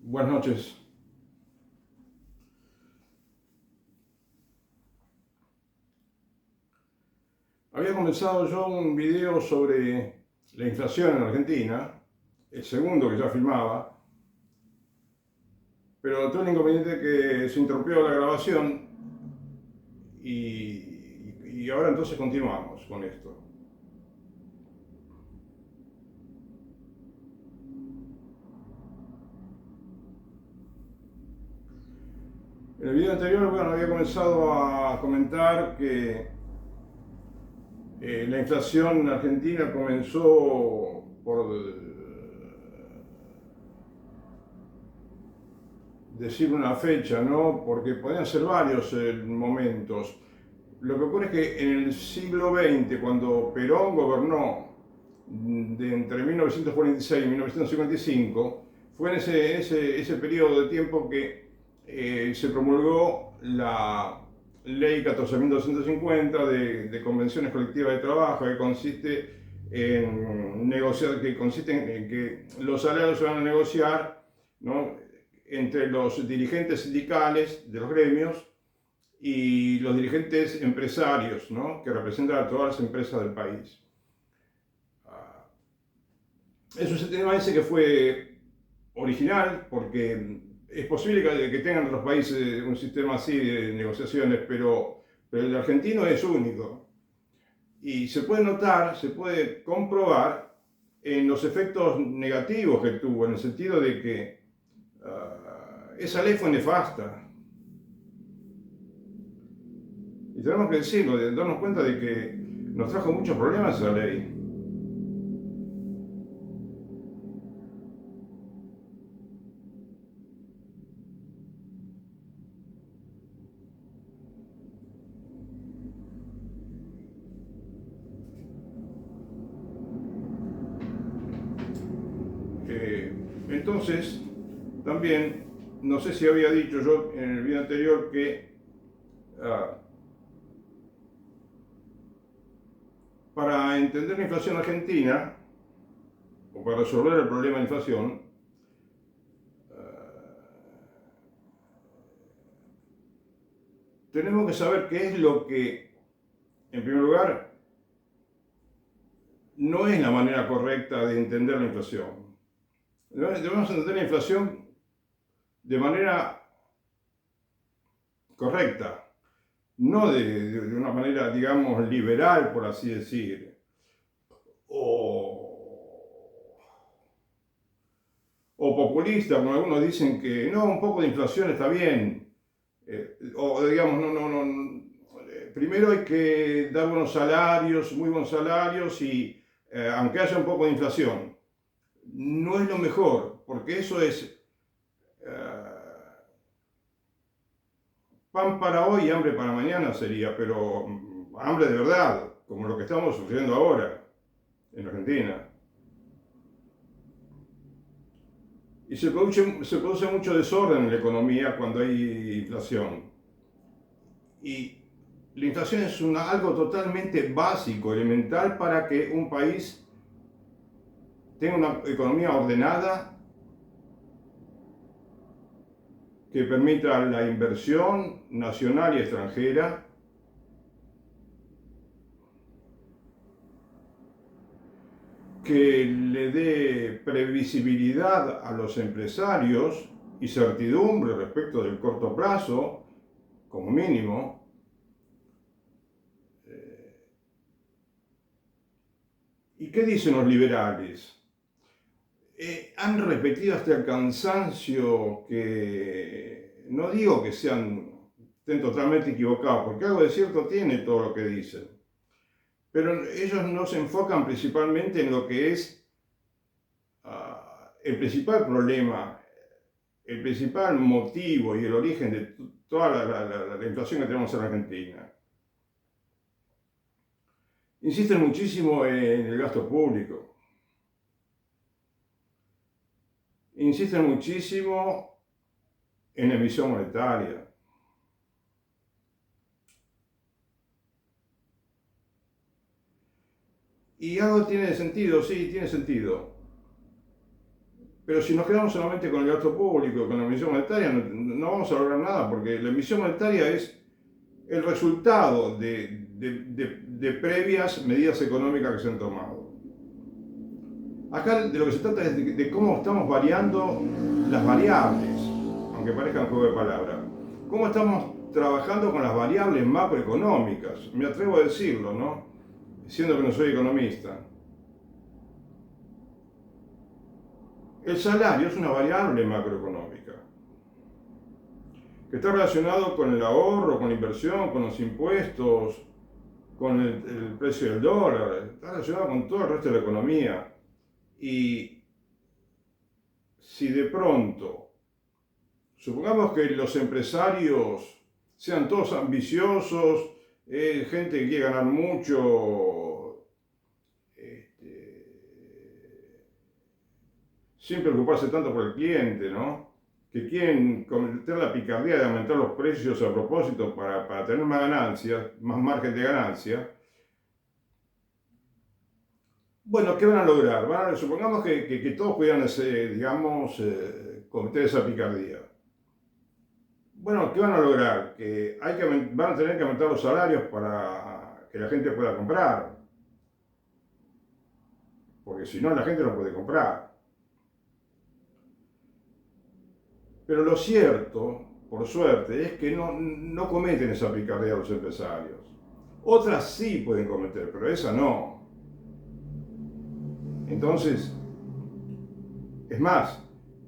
Buenas noches. Había comenzado yo un video sobre la inflación en Argentina, el segundo que ya filmaba, pero tuve el inconveniente que se interrumpió la grabación y ahora entonces continuamos con esto. En el video anterior, había comenzado a comentar que la inflación en Argentina comenzó por decir una fecha, ¿no? Porque podían ser varios momentos. Lo que ocurre es que en el siglo XX, cuando Perón gobernó de entre 1946 y 1955, fue en ese periodo de tiempo que se promulgó la ley 14.250 de convenciones colectivas de trabajo, que consiste en negociar, que consiste en que los salarios se van a negociar, ¿no?, entre los dirigentes sindicales de los gremios y los dirigentes empresarios, ¿no?, que representan a todas las empresas del país. Es un tema ese que fue original, porque es posible que tengan otros países un sistema así de negociaciones, pero el argentino es único. Y se puede notar, se puede comprobar en los efectos negativos que tuvo, en el sentido de que esa ley fue nefasta. Y tenemos que decirlo, de darnos cuenta de que nos trajo muchos problemas esa ley. Entonces, también, no sé si había dicho yo en el video anterior que para entender la inflación argentina, o para resolver el problema de inflación, tenemos que saber qué es lo que, en primer lugar, no es la manera correcta de entender la inflación. Debemos entender la inflación de manera correcta, no de una manera, digamos, liberal, por así decir, o populista, como algunos dicen que no, un poco de inflación está bien, o digamos, primero hay que dar buenos salarios, muy buenos salarios, y aunque haya un poco de inflación, no es lo mejor, porque eso es pan para hoy y hambre para mañana sería, pero hambre de verdad, como lo que estamos sufriendo ahora en Argentina. Y se produce mucho desorden en la economía cuando hay inflación. Y la inflación es algo totalmente básico, elemental, para que un país tenga una economía ordenada, que permita la inversión nacional y extranjera, que le dé previsibilidad a los empresarios y certidumbre respecto del corto plazo, como mínimo. ¿Y qué dicen los liberales? Han repetido hasta el cansancio que, no digo que estén totalmente equivocados, porque algo de cierto tiene todo lo que dicen, pero ellos no se enfocan principalmente en lo que es el principal problema, el principal motivo y el origen de toda la inflación que tenemos en Argentina. Insisten muchísimo en el gasto público. Insisten muchísimo en la emisión monetaria. Y algo tiene sentido, sí, tiene sentido. Pero si nos quedamos solamente con el gasto público, con la emisión monetaria, no vamos a lograr nada, porque la emisión monetaria es el resultado de previas medidas económicas que se han tomado. Acá de lo que se trata es de cómo estamos variando las variables, aunque parezca un juego de palabras. Cómo estamos trabajando con las variables macroeconómicas, me atrevo a decirlo, ¿no? Siendo que no soy economista. El salario es una variable macroeconómica que está relacionado con el ahorro, con la inversión, con los impuestos, con el precio del dólar, está relacionado con todo el resto de la economía. Y si de pronto, supongamos que los empresarios sean todos ambiciosos, gente que quiere ganar mucho, sin preocuparse tanto por el cliente, ¿no? Que quieren cometer la picardía de aumentar los precios a propósito para tener más ganancias, más margen de ganancia. Bueno, ¿qué van a lograr? Supongamos que todos pudieran, digamos, cometer esa picardía. Bueno, ¿qué van a lograr? Van a tener que aumentar los salarios para que la gente pueda comprar. Porque si no, la gente no puede comprar. Pero lo cierto, por suerte, es que no cometen esa picardía los empresarios. Otras sí pueden cometer, pero esa no. Entonces, es más,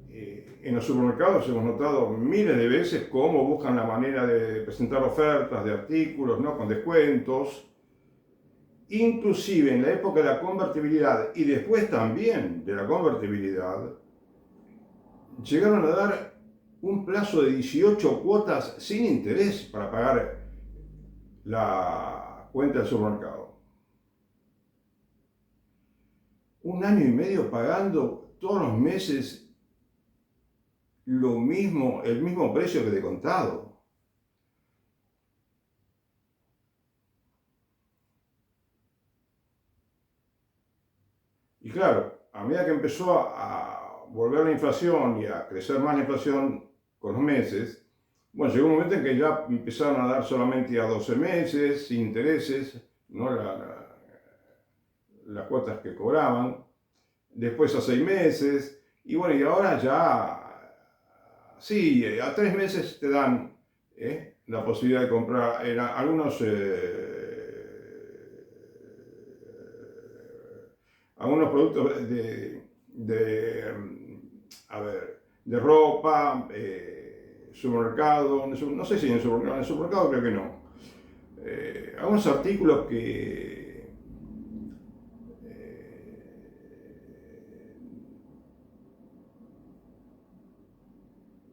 en los supermercados hemos notado miles de veces cómo buscan la manera de presentar ofertas de artículos, ¿no? Con descuentos. Inclusive en la época de la convertibilidad y después también de la convertibilidad, llegaron a dar un plazo de 18 cuotas sin interés para pagar la cuenta del supermercado. Un año y medio pagando todos los meses lo mismo, el mismo precio que de contado. Y claro, a medida que empezó a volver la inflación y a crecer más la inflación con los meses, bueno, llegó un momento en que ya empezaron a dar solamente a 12 meses, sin intereses, ¿no? Las cuotas que cobraban, después a 6 meses, y bueno, y ahora ya, sí, a 3 meses te dan la posibilidad de comprar en algunos productos a ver, de ropa, supermercado, no sé si en el supermercado creo que no. Algunos artículos que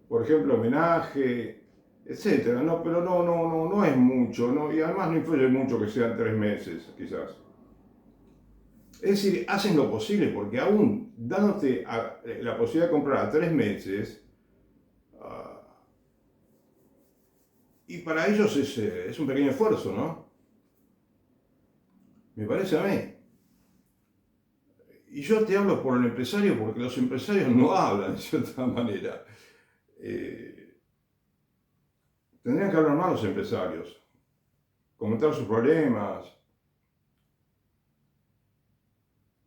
por ejemplo, homenaje, etcétera, ¿no? Pero no es mucho, ¿no? Y además no influye mucho que sean 3 meses, quizás. Es decir, hacen lo posible porque aún dándote la posibilidad de comprar a 3 meses, y para ellos es un pequeño esfuerzo, ¿no? Me parece a mí. Y yo te hablo por el empresario porque los empresarios no hablan de cierta manera. Tendrían que hablar más los empresarios, comentar sus problemas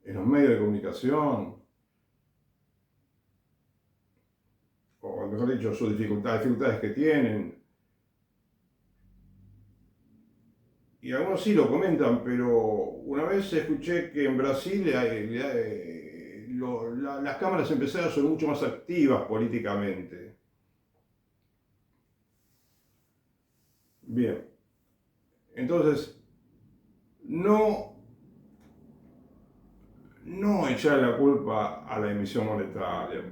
en los medios de comunicación, o mejor dicho, sus dificultades que tienen. Y algunos sí lo comentan, pero una vez escuché que en Brasil las cámaras empresariales son mucho más activas políticamente. Bien, entonces, no, no echar la culpa a la emisión monetaria.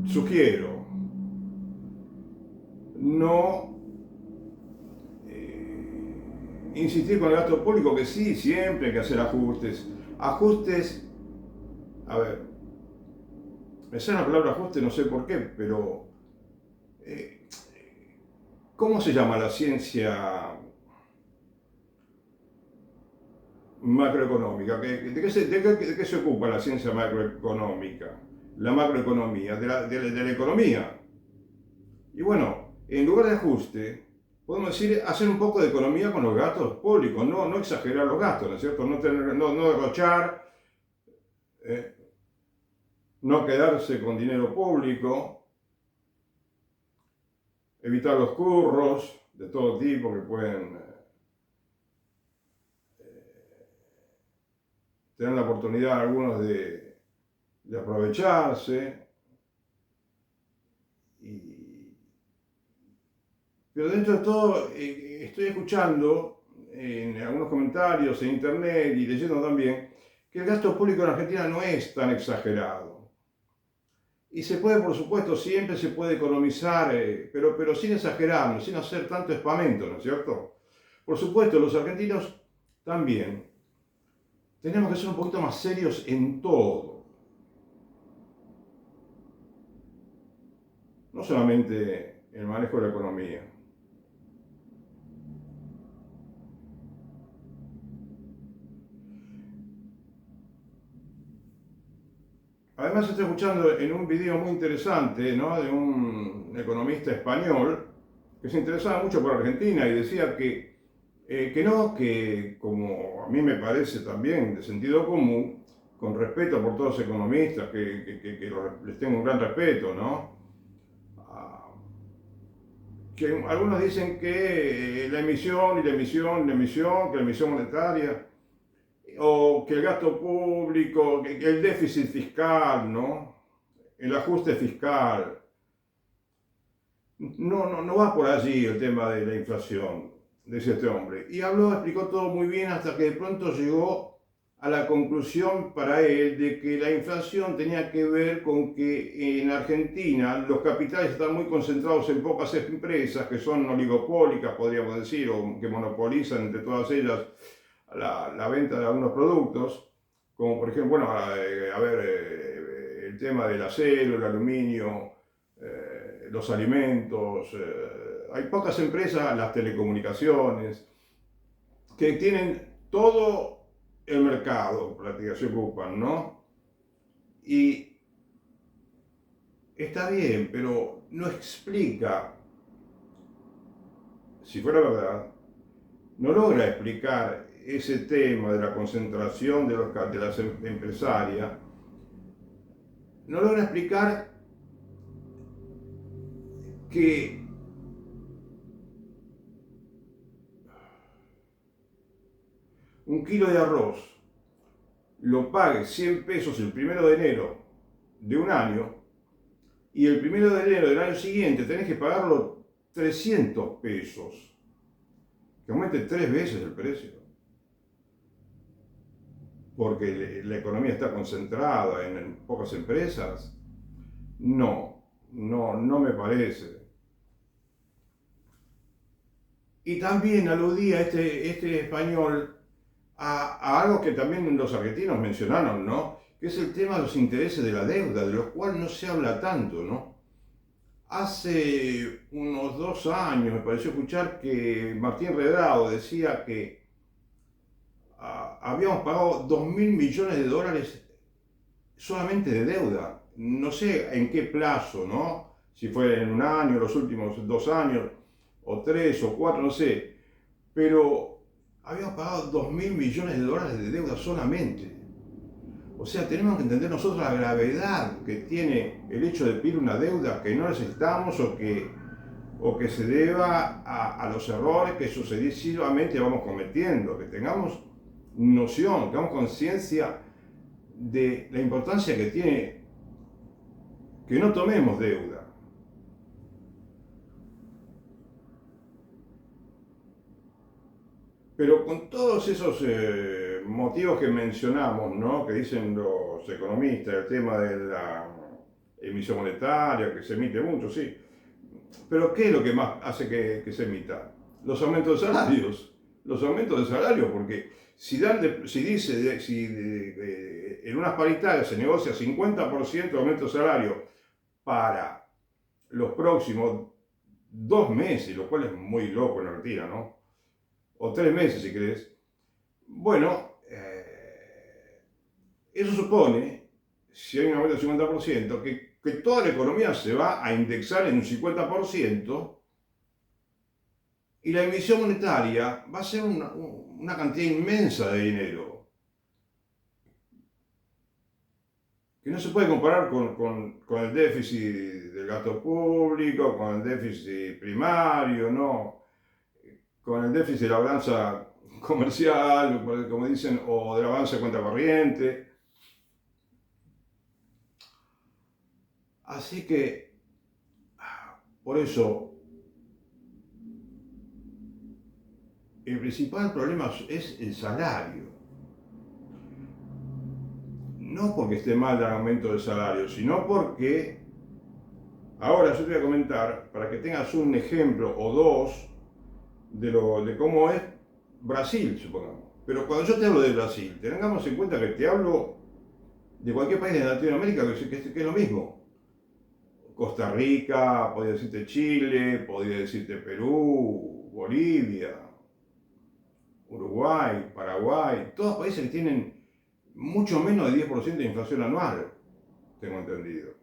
Sugiero, no insistir con el gasto público, que sí, siempre hay que hacer ajustes. Ajustes, a ver, me sale la palabra ajuste, no sé por qué, pero ¿cómo se llama la ciencia macroeconómica. ¿De qué se ocupa la ciencia macroeconómica? La macroeconomía, de la economía. Y bueno, en lugar de ajuste, podemos decir hacer un poco de economía con los gastos públicos, no exagerar los gastos, ¿no es cierto? No derrochar, eh, no quedarse con dinero público, evitar los curros de todo tipo que pueden tener la oportunidad algunos de aprovecharse. Pero dentro de todo, estoy escuchando en algunos comentarios en internet y leyendo también que el gasto público en Argentina no es tan exagerado. Y se puede, por supuesto, siempre se puede economizar, pero sin exagerar, sin hacer tanto espamento, ¿no es cierto? Por supuesto, los argentinos también tenemos que ser un poquito más serios en todo. No solamente el manejo de la economía. Además estoy escuchando en un video muy interesante, ¿no?, de un economista español que se interesaba mucho por Argentina y decía que como a mí me parece también de sentido común, con respeto por todos los economistas, les tengo un gran respeto, ¿no? Que algunos dicen que la emisión y la emisión, que la emisión monetaria, o que el gasto público, que el déficit fiscal, ¿no? El ajuste fiscal. No va por allí el tema de la inflación, decía este hombre. Y explicó todo muy bien hasta que de pronto llegó a la conclusión para él de que la inflación tenía que ver con que en Argentina los capitales están muy concentrados en pocas empresas que son oligopólicas, podríamos decir, o que monopolizan entre todas ellas la venta de algunos productos, como por ejemplo, bueno, el tema del acero, el aluminio, los alimentos. Hay pocas empresas, las telecomunicaciones, que tienen todo el mercado, prácticamente se ocupan, ¿no? Y está bien, pero no explica, si fuera verdad, no logra explicar ese tema de la concentración de las empresarias, no logra explicar que un kilo de arroz lo pague 100 pesos el 1 de enero de un año y el 1 de enero del año siguiente tenés que pagarlo 300 pesos, que aumente 3 veces el precio, porque la economía está concentrada en pocas empresas. No me parece. Y también aludía este español a algo que también los argentinos mencionaron, ¿no?, que es el tema de los intereses de la deuda, de los cuales no se habla tanto, ¿no? Hace unos 2 años me pareció escuchar que Martín Redrado decía que habíamos pagado 2.000 millones de dólares solamente de deuda. No sé en qué plazo, ¿no? Si fue en un año, los últimos 2 años, o 3 o 4, no sé. Pero habíamos pagado 2.000 millones de dólares de deuda solamente. O sea, tenemos que entender nosotros la gravedad que tiene el hecho de pedir una deuda que no necesitamos o que se deba a los errores que sucesivamente vamos cometiendo, que tengamos noción, que tengamos conciencia de la importancia que tiene que no tomemos deuda. Pero con todos esos motivos que mencionamos, ¿no?, que dicen los economistas, el tema de la emisión monetaria, que se emite mucho, sí. Pero ¿qué es lo que más hace que se emita? Los aumentos de salarios. Los aumentos de salario, porque si en unas paritarias se negocia 50% de aumento de salario para los próximos 2 meses, lo cual es muy loco en Argentina, ¿no? O 3 meses si querés. Bueno, Eso supone, si hay un aumento del 50%, que toda la economía se va a indexar en un 50% y la emisión monetaria va a ser una cantidad inmensa de dinero, que no se puede comparar con el déficit del gasto público, con el déficit primario, no, con el déficit de la balanza comercial, como dicen, o de la balanza de cuenta corriente. Así que, por eso, el principal problema es el salario. No porque esté mal el aumento del salario, sino porque, ahora yo te voy a comentar, para que tengas un ejemplo o dos de cómo es Brasil, supongamos. Pero cuando yo te hablo de Brasil, tengamos en cuenta que te hablo de cualquier país de Latinoamérica que es lo mismo. Costa Rica, podría decirte Chile, podría decirte Perú, Bolivia, Uruguay, Paraguay, todos países que tienen mucho menos de 10% de inflación anual, tengo entendido.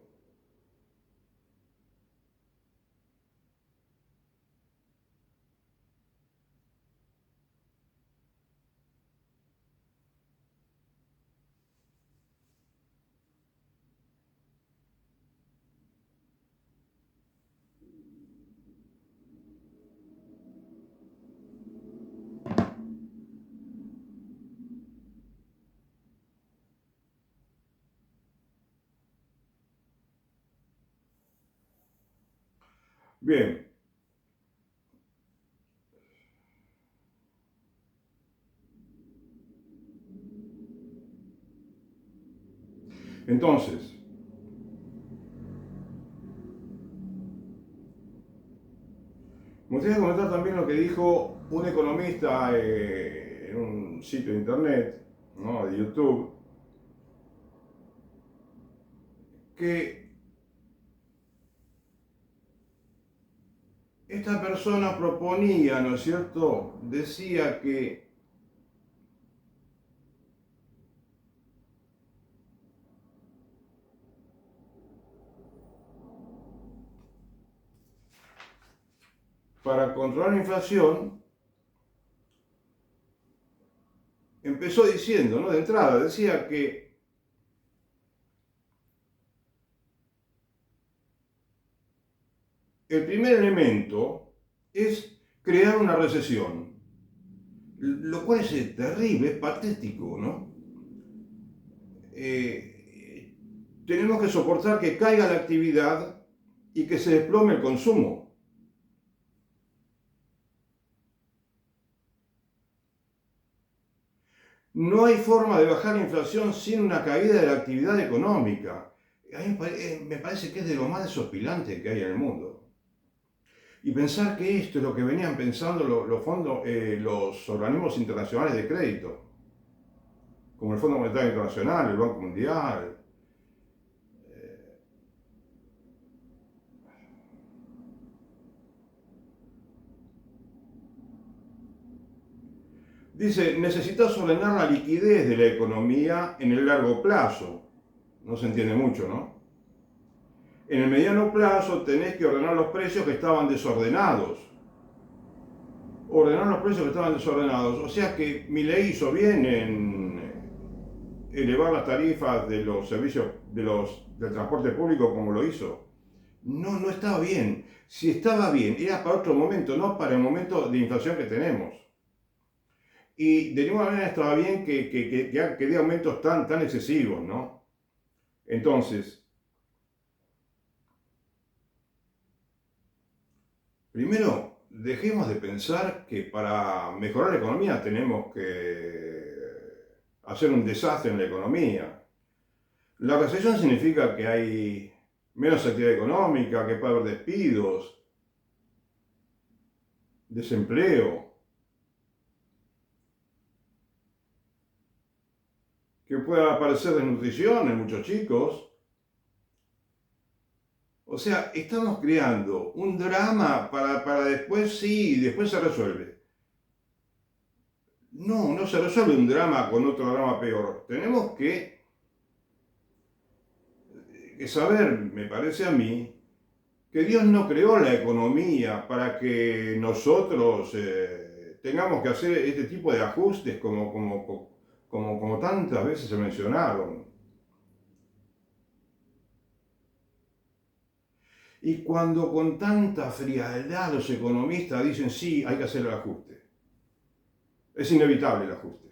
Bien, entonces, me gustaría comentar también lo que dijo un economista en un sitio de internet, ¿no?, de YouTube, que esta persona proponía, ¿no es cierto?, decía que para controlar la inflación, empezó diciendo, ¿no?, de entrada, decía que el primer elemento es crear una recesión, lo cual es terrible, es patético, ¿no? Tenemos que soportar que caiga la actividad y que se desplome el consumo. No hay forma de bajar la inflación sin una caída de la actividad económica. A mí me parece que es de lo más desopilante que hay en el mundo. Y pensar que esto es lo que venían pensando los fondos, los organismos internacionales de crédito, como el Fondo Monetario Internacional, el Banco Mundial. Dice, necesitas ordenar la liquidez de la economía en el largo plazo. No se entiende mucho, ¿no? En el mediano plazo tenés que ordenar los precios que estaban desordenados. Ordenar los precios que estaban desordenados. O sea que Milei hizo bien en elevar las tarifas de los servicios del transporte público como lo hizo. No, no estaba bien. Si estaba bien, era para otro momento, no para el momento de inflación que tenemos. Y de ninguna manera estaba bien que dé aumentos tan excesivos, ¿no? Entonces, primero, dejemos de pensar que para mejorar la economía tenemos que hacer un desastre en la economía. La recesión significa que hay menos actividad económica, que puede haber despidos, desempleo, que pueda aparecer desnutrición en muchos chicos. O sea, estamos creando un drama para después, sí, después se resuelve. No, no se resuelve un drama con otro drama peor. Tenemos que que saber, me parece a mí, que Dios no creó la economía para que nosotros tengamos que hacer este tipo de ajustes como tantas veces se mencionaron. Y cuando con tanta frialdad los economistas dicen sí, hay que hacer el ajuste. Es inevitable el ajuste.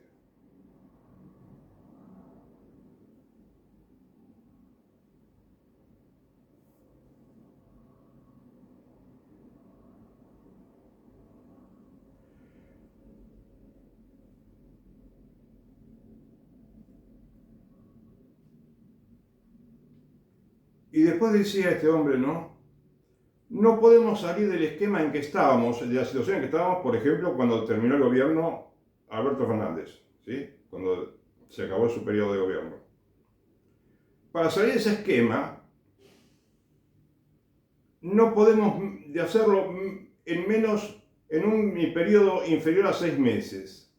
Y después decía este hombre, ¿no? No podemos salir del esquema en que estábamos, de la situación en que estábamos, por ejemplo, cuando terminó el gobierno Alberto Fernández, ¿sí? Cuando se acabó su periodo de gobierno. Para salir de ese esquema, no podemos hacerlo en un periodo inferior a 6 meses.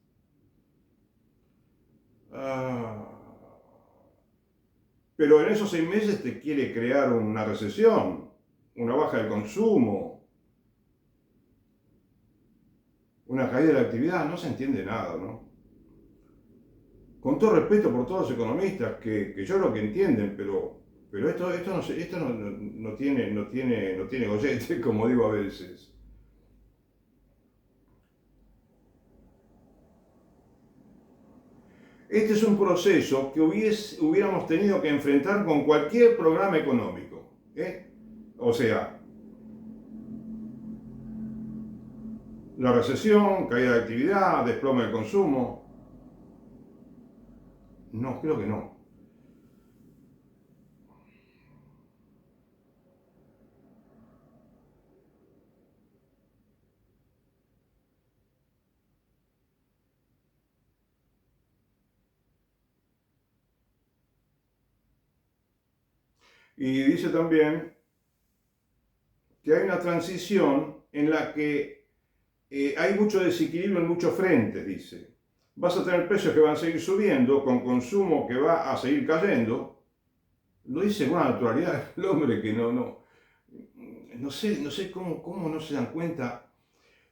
Pero en esos 6 meses te quiere crear una recesión, una baja del consumo, una caída de la actividad, no se entiende nada, ¿no? Con todo respeto por todos los economistas, que yo creo que entienden, pero esto no tiene gollete, como digo a veces. Este es un proceso que hubiéramos tenido que enfrentar con cualquier programa económico. O sea, la recesión, caída de actividad, desplome del consumo. No, creo que no. Y dice también que hay una transición en la que hay mucho desequilibrio en muchos frentes, dice. Vas a tener precios que van a seguir subiendo, con consumo que va a seguir cayendo. Lo dice con una naturalidad el hombre que no sé cómo no se dan cuenta,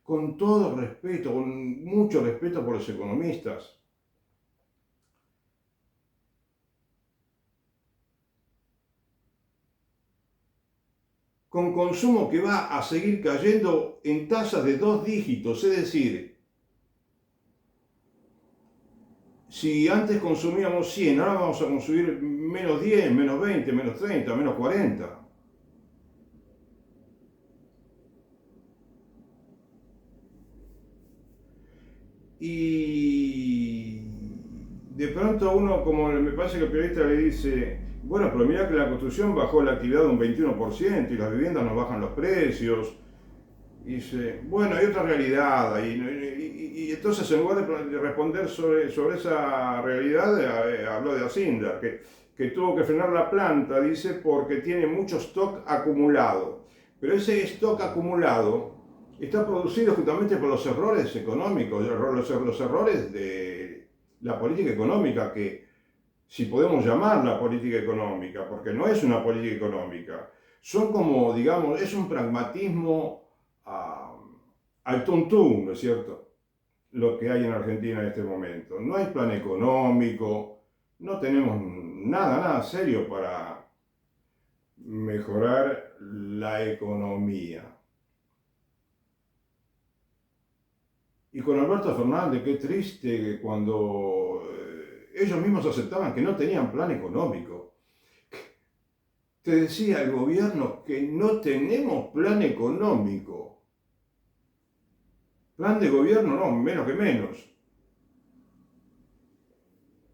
con todo respeto, con mucho respeto por los economistas. Con consumo que va a seguir cayendo en tasas de 2 dígitos, es decir, si antes consumíamos 100, ahora vamos a consumir menos 10, menos 20, menos 30, menos 40. Y de pronto uno, como me parece que el periodista le dice, bueno, pero mira que la construcción bajó la actividad un 21% y las viviendas no bajan los precios. Y dice, bueno, hay otra realidad. Y entonces en lugar de responder sobre esa realidad, habló de Hacienda, que tuvo que frenar la planta, dice, porque tiene mucho stock acumulado. Pero ese stock acumulado está producido justamente por los errores económicos, los errores de la política económica, que si podemos llamarla política económica, porque no es una política económica, son como, digamos, es un pragmatismo al tuntún, ¿no es cierto? Lo que hay en Argentina en este momento. No hay plan económico, no tenemos nada serio para mejorar la economía. Y con Alberto Fernández, qué triste cuando ellos mismos aceptaban que no tenían plan económico. Te decía el gobierno que no tenemos plan económico. Plan de gobierno no, menos que menos.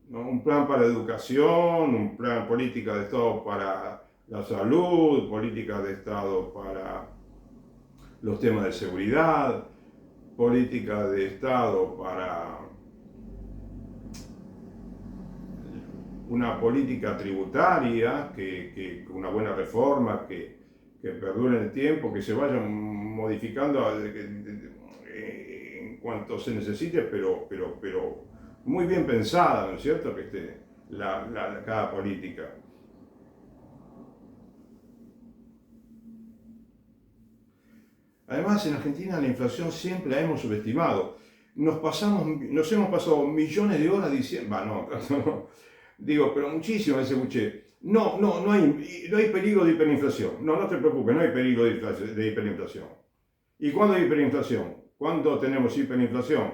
¿No? Un plan para educación, un plan política de Estado para la salud, política de Estado para los temas de seguridad, política de Estado para una política tributaria, una buena reforma que perdure en el tiempo, que se vaya modificando en cuanto se necesite, pero muy bien pensada, ¿no es cierto? Que esté cada política. Además, en Argentina la inflación siempre la hemos subestimado. Nos hemos pasado millones de horas diciendo, no, no, digo, pero muchísimas veces escuché, no hay peligro de hiperinflación. No, no te preocupes, no hay peligro de hiperinflación. ¿Y cuándo hay hiperinflación? ¿Cuándo tenemos hiperinflación?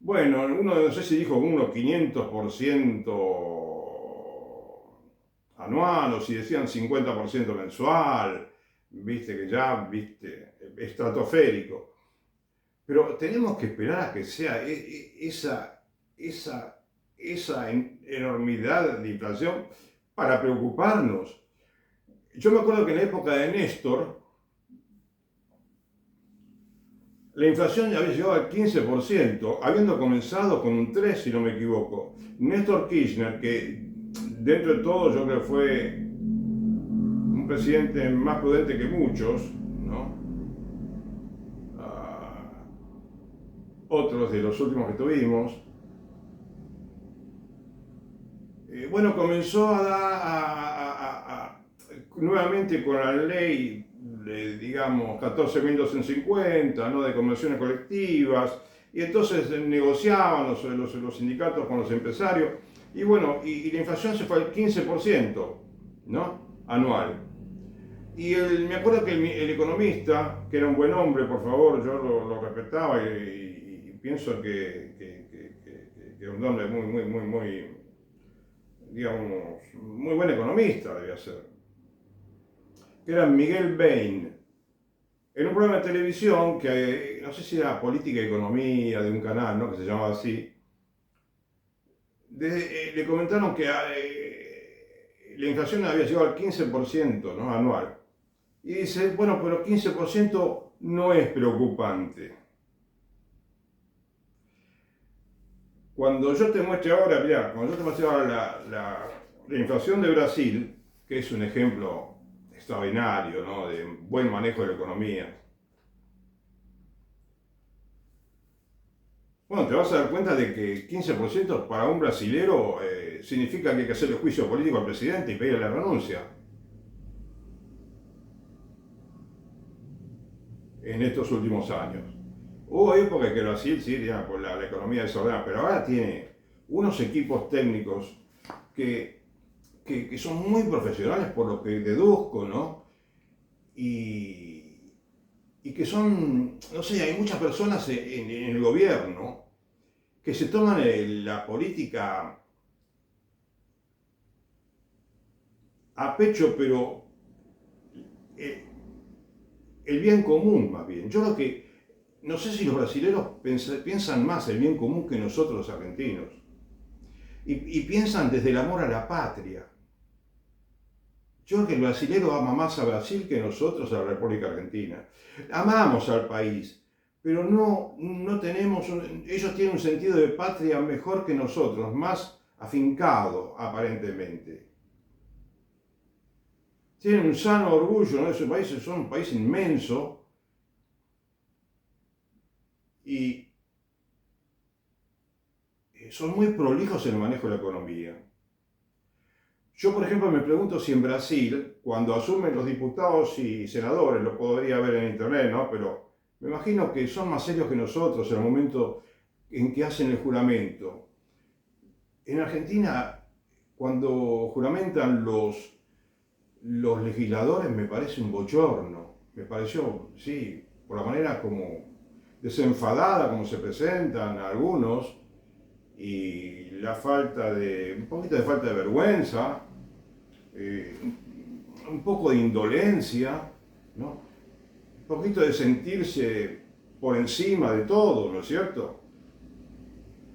Bueno, uno no sé si dijo 500% anual o si decían 50% mensual, viste que ya, viste, estratosférico. Pero tenemos que esperar a que sea esa enormidad de inflación para preocuparnos. Yo me acuerdo que en la época de Néstor, la inflación ya había llegado al 15%, habiendo comenzado con un 3%, si no me equivoco. Néstor Kirchner, que dentro de todo yo creo que fue un presidente más prudente que muchos, ¿no? Otros de los últimos que tuvimos, bueno, comenzó nuevamente con la ley de, digamos, 14.250, ¿no? De convenciones colectivas, y entonces negociaban los sindicatos con los empresarios, y bueno, y la inflación se fue al 15%, ¿no? Anual. Y me acuerdo que el economista, que era un buen hombre, por favor, yo lo respetaba y pienso que era un hombre muy, digamos, muy buen economista debía ser, que era Miguel Bain, en un programa de televisión que no sé si era Política y Economía de un canal, ¿no? Que se llamaba así, le comentaron que la inflación había llegado al 15%, ¿no? Anual. Y dice, bueno, pero 15% no es preocupante. Cuando yo te muestre ahora, mirá, cuando yo te muestre ahora la inflación de Brasil, que es un ejemplo extraordinario, ¿no? De buen manejo de la economía. Bueno, te vas a dar cuenta de que 15% para un brasilero significa que hay que hacerle juicio político al presidente y pedirle la renuncia. En estos últimos años. Hubo épocas que Brasil sí tenía por la economía desordenada, pero ahora tiene unos equipos técnicos que son muy profesionales por lo que deduzco, ¿no? Y que son, no sé, hay muchas personas en el gobierno que se toman la política a pecho, pero eh, el bien común más bien. Yo creo que, no sé si los brasileños piensan más el bien común que nosotros los argentinos. Y piensan desde el amor a la patria. Yo creo que el brasilero ama más a Brasil que nosotros a la República Argentina. Amamos al país, pero no tenemos, ellos tienen un sentido de patria mejor que nosotros, más afincado aparentemente. Tienen un sano orgullo, ¿no? Esos países son un país inmenso y son muy prolijos en el manejo de la economía. Yo, por ejemplo, me pregunto si en Brasil, cuando asumen los diputados y senadores, lo podría ver en internet, ¿no? Pero me imagino que son más serios que nosotros en el momento en que hacen el juramento. En Argentina, cuando juramentan los legisladores, me parece un bochorno. Me pareció, sí, por la manera como desenfadada como se presentan algunos y un poquito de falta de vergüenza, un poco de indolencia, ¿no? Un poquito de sentirse por encima de todo, ¿no es cierto?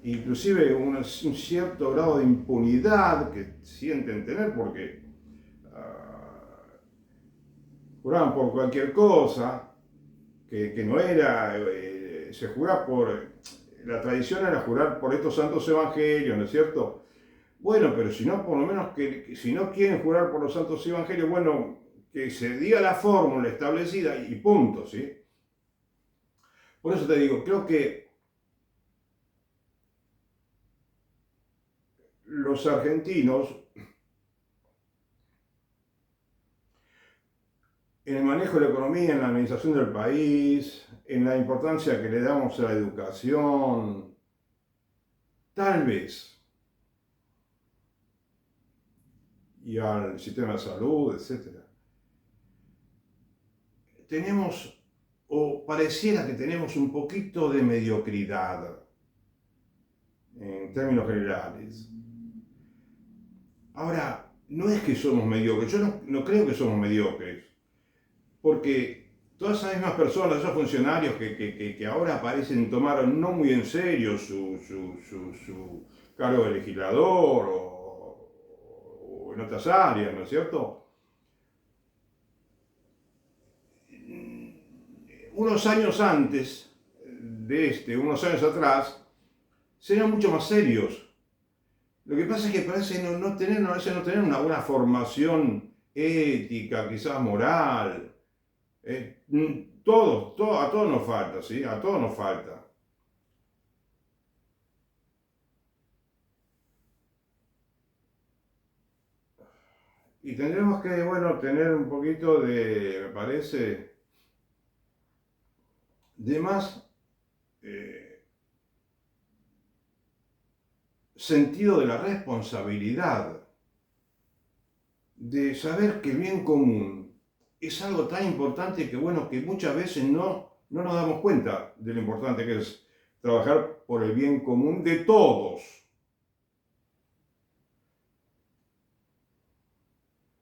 Inclusive un cierto grado de impunidad que sienten tener porque juraban por cualquier cosa, que no era, se jura la tradición era jurar por estos santos evangelios, ¿no es cierto? Bueno, pero si no, por lo menos que si no quieren jurar por los santos evangelios, bueno, que se diga la fórmula establecida y punto, ¿sí? Por eso te digo, creo que los argentinos en el manejo de la economía, en la administración del país, en la importancia que le damos a la educación, tal vez, y al sistema de salud, etcétera, tenemos, o pareciera que tenemos un poquito de mediocridad en términos generales. Ahora, no es que somos mediocres, yo no creo que somos mediocres, porque todas esas mismas personas, esos funcionarios que ahora parecen tomar no muy en serio su cargo de legislador o en otras áreas, ¿no es cierto? Unos años antes unos años atrás, serían mucho más serios. Lo que pasa es que parece a veces no tener una formación ética, quizás moral. A todos nos falta, ¿sí? A todos nos falta. Y tendremos que, bueno, tener un poquito me parece, de más eh, sentido de la responsabilidad, de saber que el bien común es algo tan importante que, bueno, que muchas veces no nos damos cuenta de lo importante que es trabajar por el bien común de todos,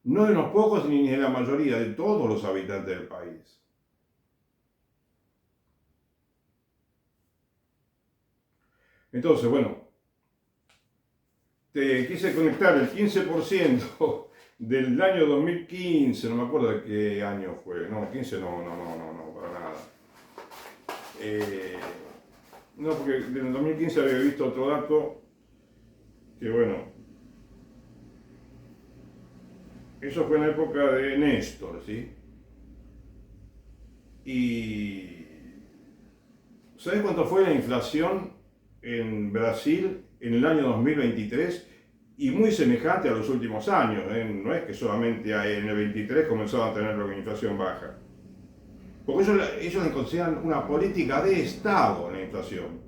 no de unos pocos ni de la mayoría, de todos los habitantes del país. Entonces, bueno, te quise conectar el 15% del año 2015, no me acuerdo de qué año fue, no, 15 no, para nada. No, porque en el 2015 había visto otro dato que, bueno, eso fue en la época de Néstor, ¿sí? Y ¿sabes cuánto fue la inflación en Brasil en el año 2023? Y muy semejante a los últimos años, ¿eh? No es que solamente en el 23 comenzaron a tener una inflación baja. Porque ellos le consideran una política de Estado la inflación.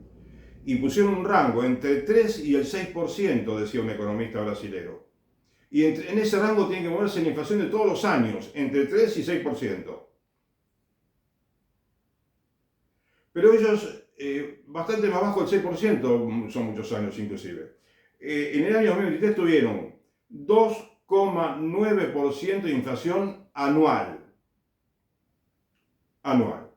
Y pusieron un rango entre el 3 y el 6%, decía un economista brasilero. Y en ese rango tiene que moverse la inflación de todos los años, entre el 3 y 6%. Pero ellos, bastante más bajo del 6%, son muchos años inclusive. En el año 2023 tuvieron 2,9% de inflación anual. Anual.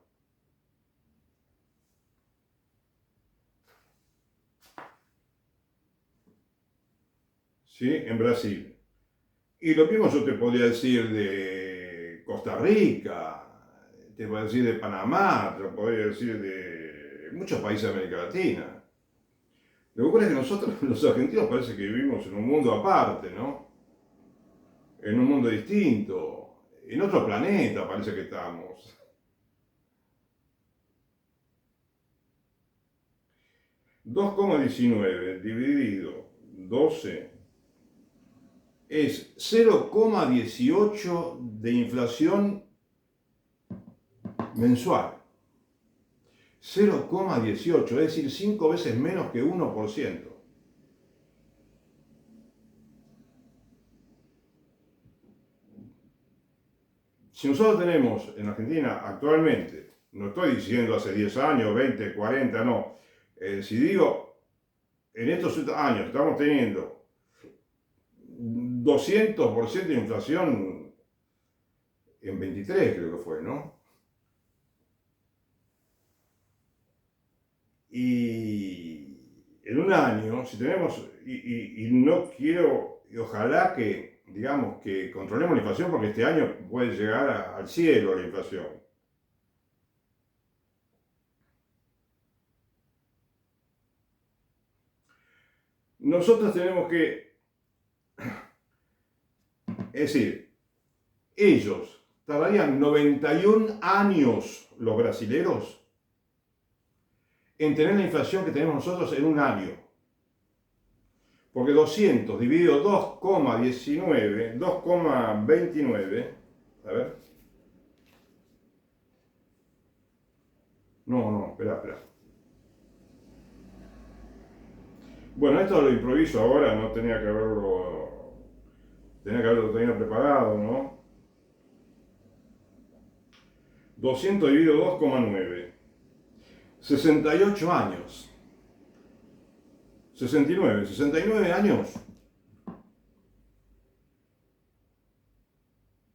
¿Sí? En Brasil. Y lo mismo yo te podría decir de Costa Rica, te podría decir de Panamá, te podría decir de muchos países de América Latina. Lo que ocurre es que nosotros, los argentinos, parece que vivimos en un mundo aparte, ¿no? En un mundo distinto, en otro planeta parece que estamos. 2,19 dividido 12 es 0,18 de inflación mensual. 0,18, es decir, 5 veces menos que 1%. Si nosotros tenemos en Argentina actualmente, no estoy diciendo hace 10 años, 20, 40, no, si digo, en estos años estamos teniendo 200% de inflación en 23 creo que fue, ¿no? Y en un año, si tenemos, y no quiero, y ojalá que, digamos, que controlemos la inflación, porque este año puede llegar al cielo la inflación. Nosotros tenemos que, es decir, ellos tardarían 91 años, los brasileros, en tener la inflación que tenemos nosotros en un año. Porque 200 dividido 2,19, 2,29, a ver, No, no, espera, espera. Bueno, esto lo improviso ahora, no tenía que haberlo tenido preparado, ¿no? 200 dividido 2,9. 68 años. 69 años.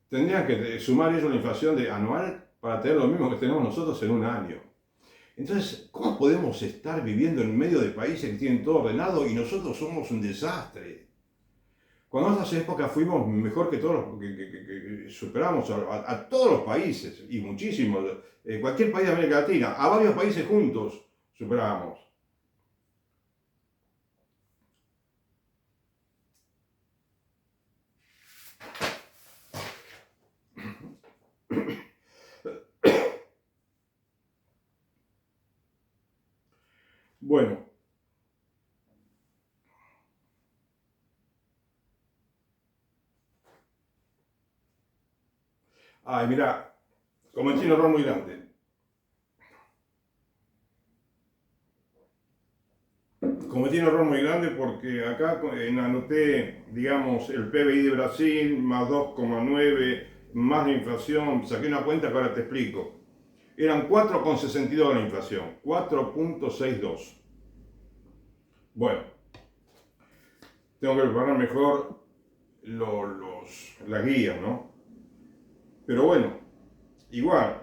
Tendrían que sumar ellos la inflación anual para tener lo mismo que tenemos nosotros en un año. Entonces, ¿cómo podemos estar viviendo en medio de países que tienen todo ordenado y nosotros somos un desastre? Cuando en otras épocas fuimos mejor que todos los, que superamos a todos los países, y muchísimos, cualquier país de América Latina, a varios países juntos superábamos. Bueno, ay, mira, cometí un error muy grande. Cometí un error muy grande porque acá anoté, digamos, el PBI de Brasil más 2,9 más la inflación, saqué una cuenta que ahora te explico. Eran 4,62 la inflación, 4,62. Bueno, tengo que preparar mejor las guías, ¿no? Pero bueno, igual.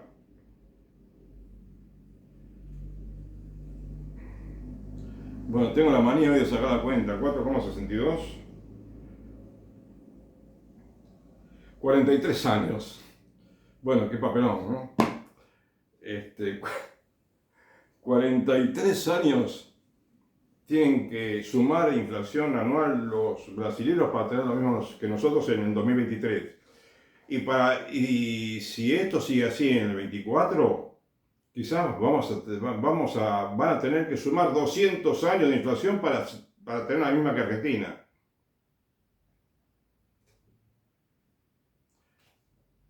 Bueno, tengo la manía hoy de sacar la cuenta, 4,62. 43 años. Bueno, qué papelón, ¿no? 43 años tienen que sumar inflación anual los brasileños para tener lo mismo que nosotros en el 2023. Y si esto sigue así en el 24, quizás van a tener que sumar 200 años de inflación para tener la misma que Argentina.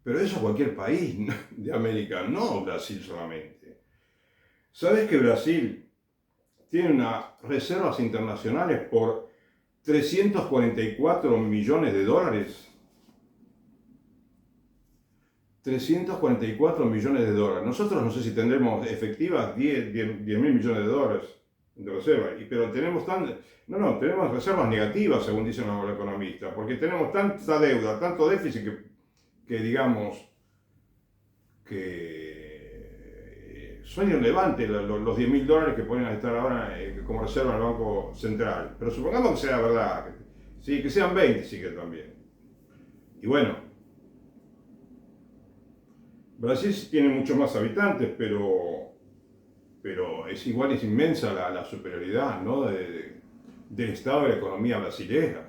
Pero eso a cualquier país de América, no Brasil solamente. ¿Sabes que Brasil tiene unas reservas internacionales por 344 millones de dólares? 344 millones de dólares. Nosotros no sé si tendremos efectivas 10 mil millones de dólares de reservas, pero tenemos tenemos reservas negativas, según dicen los economistas, porque tenemos tanta deuda, tanto déficit que digamos que son irrelevantes los 10 mil dólares que pueden estar ahora como reserva en el Banco Central. Pero supongamos que sea verdad, sí, que sean 20, sí que también. Y bueno, Brasil tiene muchos más habitantes, pero es igual, es inmensa la superioridad, ¿no? Del estado de la economía brasileña.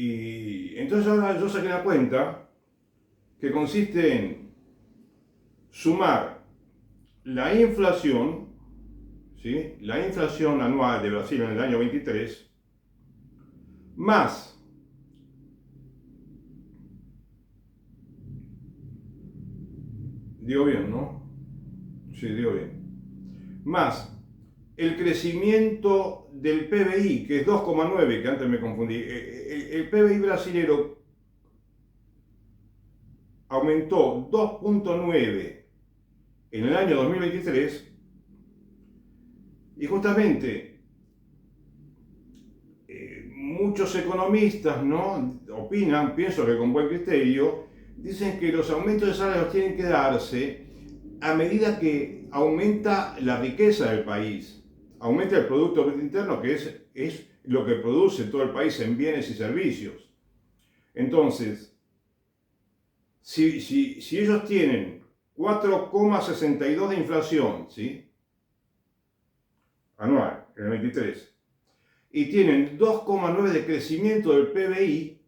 Y entonces ahora yo saqué la cuenta que consiste en sumar la inflación, ¿sí? La inflación anual de Brasil en el año 23, más digo bien, ¿no? Sí, digo bien. Más el crecimiento del PBI, que es 2,9, que antes me confundí. El PBI brasilero aumentó 2,9 en el año 2023 y justamente muchos economistas, ¿no?, opinan, pienso que con buen criterio, dicen que los aumentos de salarios tienen que darse a medida que aumenta la riqueza del país, aumenta el Producto Interno, que es lo que produce todo el país en bienes y servicios. Entonces, si ellos tienen 4,62 de inflación, ¿sí?, anual, en el 23, y tienen 2,9 de crecimiento del PBI,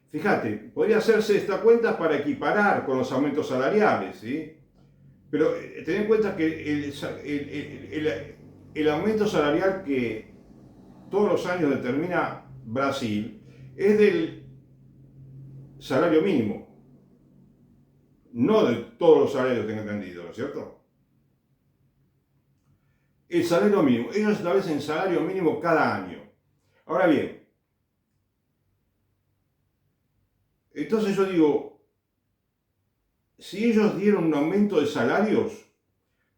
fíjate, podría hacerse esta cuenta para equiparar con los aumentos salariales, ¿sí? Pero ten en cuenta que el aumento salarial todos los años determina Brasil es del salario mínimo, no de todos los salarios, tengo entendido, ¿no es cierto? El salario mínimo, ellos establecen salario mínimo cada año. Ahora bien, entonces yo digo, si ellos dieron un aumento de salarios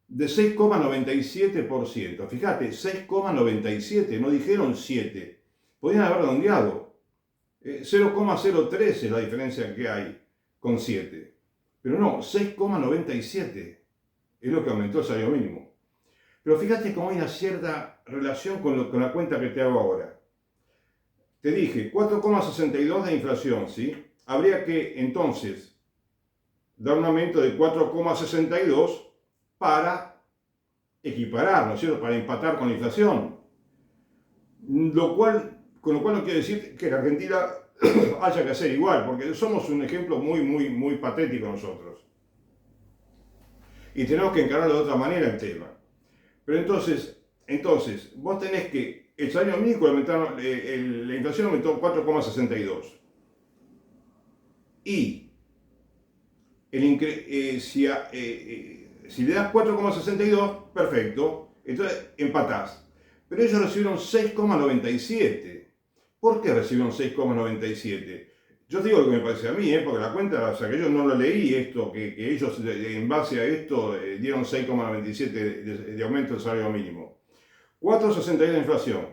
de 6,97%, fíjate, 6,97, no dijeron 7, podrían haber redondeado, 0,03 es la diferencia que hay con 7, pero no, 6,97 es lo que aumentó el salario mínimo. Pero fíjate cómo hay una cierta relación con la cuenta que te hago ahora. Te dije, 4,62 de inflación, ¿sí? Habría que entonces dar un aumento de 4,62 para equiparar, ¿no es cierto? Para empatar con la inflación. Con lo cual no quiere decir que la Argentina haya que hacer igual, porque somos un ejemplo muy patético nosotros. Y tenemos que encararlo de otra manera el tema. Pero entonces vos tenés que el salario mínimo aumentaron, la inflación aumentó 4,62. Y si le das 4,62, perfecto, entonces empatás. Pero ellos recibieron 6,97. ¿Por qué recibieron 6,97? Yo te digo lo que me parece a mí, porque la cuenta, o sea, que yo no lo leí esto, que ellos en base a esto dieron 6,97 de aumento del salario mínimo. 4,62 de inflación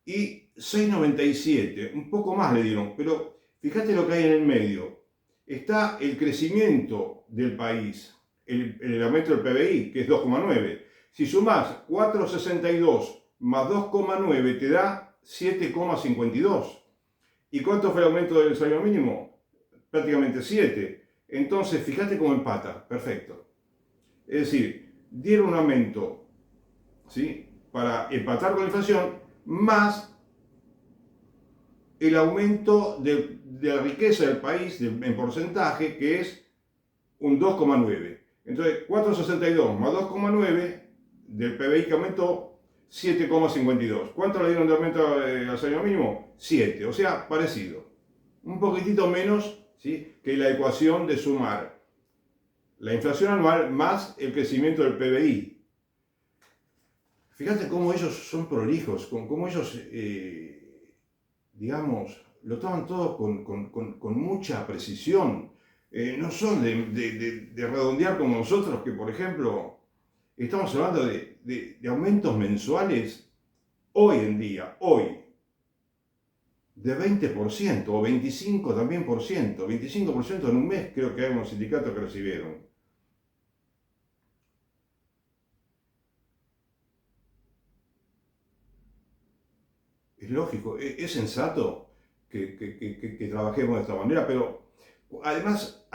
y 6,97, un poco más le dieron, pero fíjate lo que hay en el medio. Está el crecimiento del país, el aumento del PBI, que es 2,9. Si sumás 4,62 más 2,9 te da 7,52. ¿Y cuánto fue el aumento del salario mínimo? Prácticamente 7. Entonces, fíjate cómo empata. Perfecto. Es decir, dieron un aumento, ¿sí?, para empatar con la inflación, más el aumento de la riqueza del país en porcentaje, que es un 2,9. Entonces, 4,62 más 2,9 del PBI que aumentó, 7,52. ¿Cuánto le dieron de aumento al salario mínimo? 7, o sea, parecido. Un poquitito menos, ¿sí?, que la ecuación de sumar la inflación anual más el crecimiento del PBI. Fíjate cómo ellos son prolijos, cómo ellos, digamos, lo toman todo con mucha precisión. No son de redondear como nosotros, que por ejemplo, estamos hablando de aumentos mensuales hoy en día, de 20% o 25% también, 25% en un mes creo que hay unos sindicatos que recibieron. Es lógico, es sensato que trabajemos de esta manera, pero además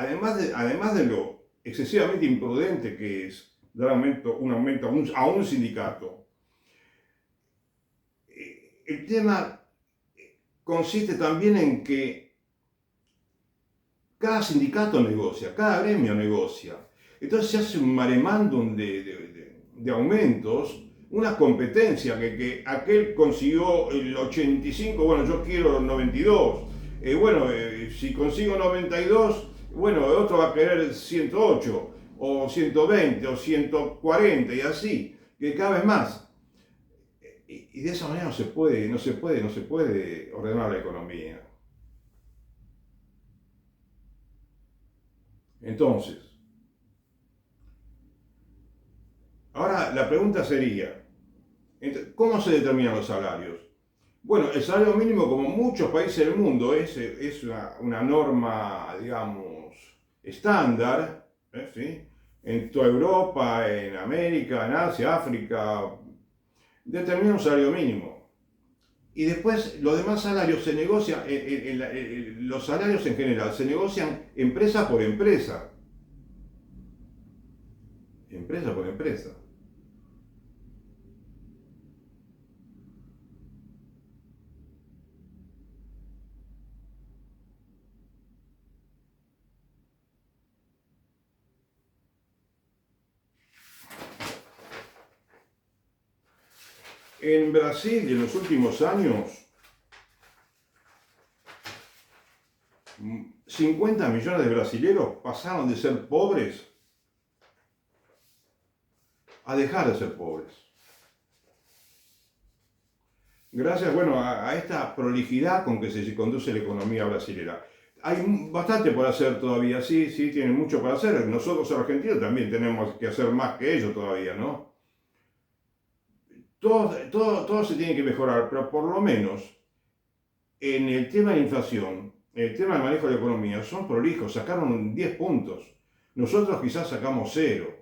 de lo excesivamente imprudente que es dar un aumento a un sindicato, el tema consiste también en que cada sindicato negocia, cada gremio negocia. Entonces se hace un maremándum de aumentos, una competencia que aquel consiguió el 85, bueno, yo quiero el 92. Si consigo 92, bueno, otro va a querer 108, o 120, o 140, y así, que cada vez más. Y de esa manera no se puede ordenar la economía. Entonces, ahora la pregunta sería, ¿cómo se determinan los salarios? Bueno, el salario mínimo, como muchos países del mundo, es una norma, digamos, estándar, ¿sí?, en toda Europa, en América, en Asia, África, determina un salario mínimo. Y después los demás salarios se negocian, los salarios en general se negocian empresa por empresa. Empresa por empresa. En Brasil, en los últimos años, 50 millones de brasileños pasaron de ser pobres a dejar de ser pobres. Gracias, bueno, a esta prolijidad con que se conduce la economía brasileña. Hay bastante por hacer todavía, sí, sí, tienen mucho para hacer. Nosotros argentinos también tenemos que hacer más que ellos todavía, ¿no? Todo se tiene que mejorar, pero por lo menos en el tema de inflación, en el tema del manejo de la economía, son prolijos, sacaron 10 puntos. Nosotros quizás sacamos 0.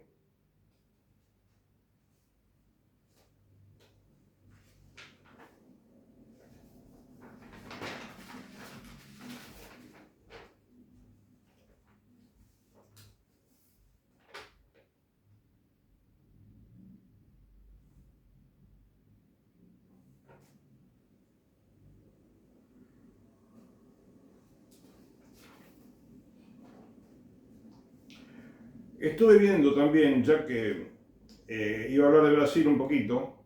Estuve viendo también, ya que iba a hablar de Brasil un poquito,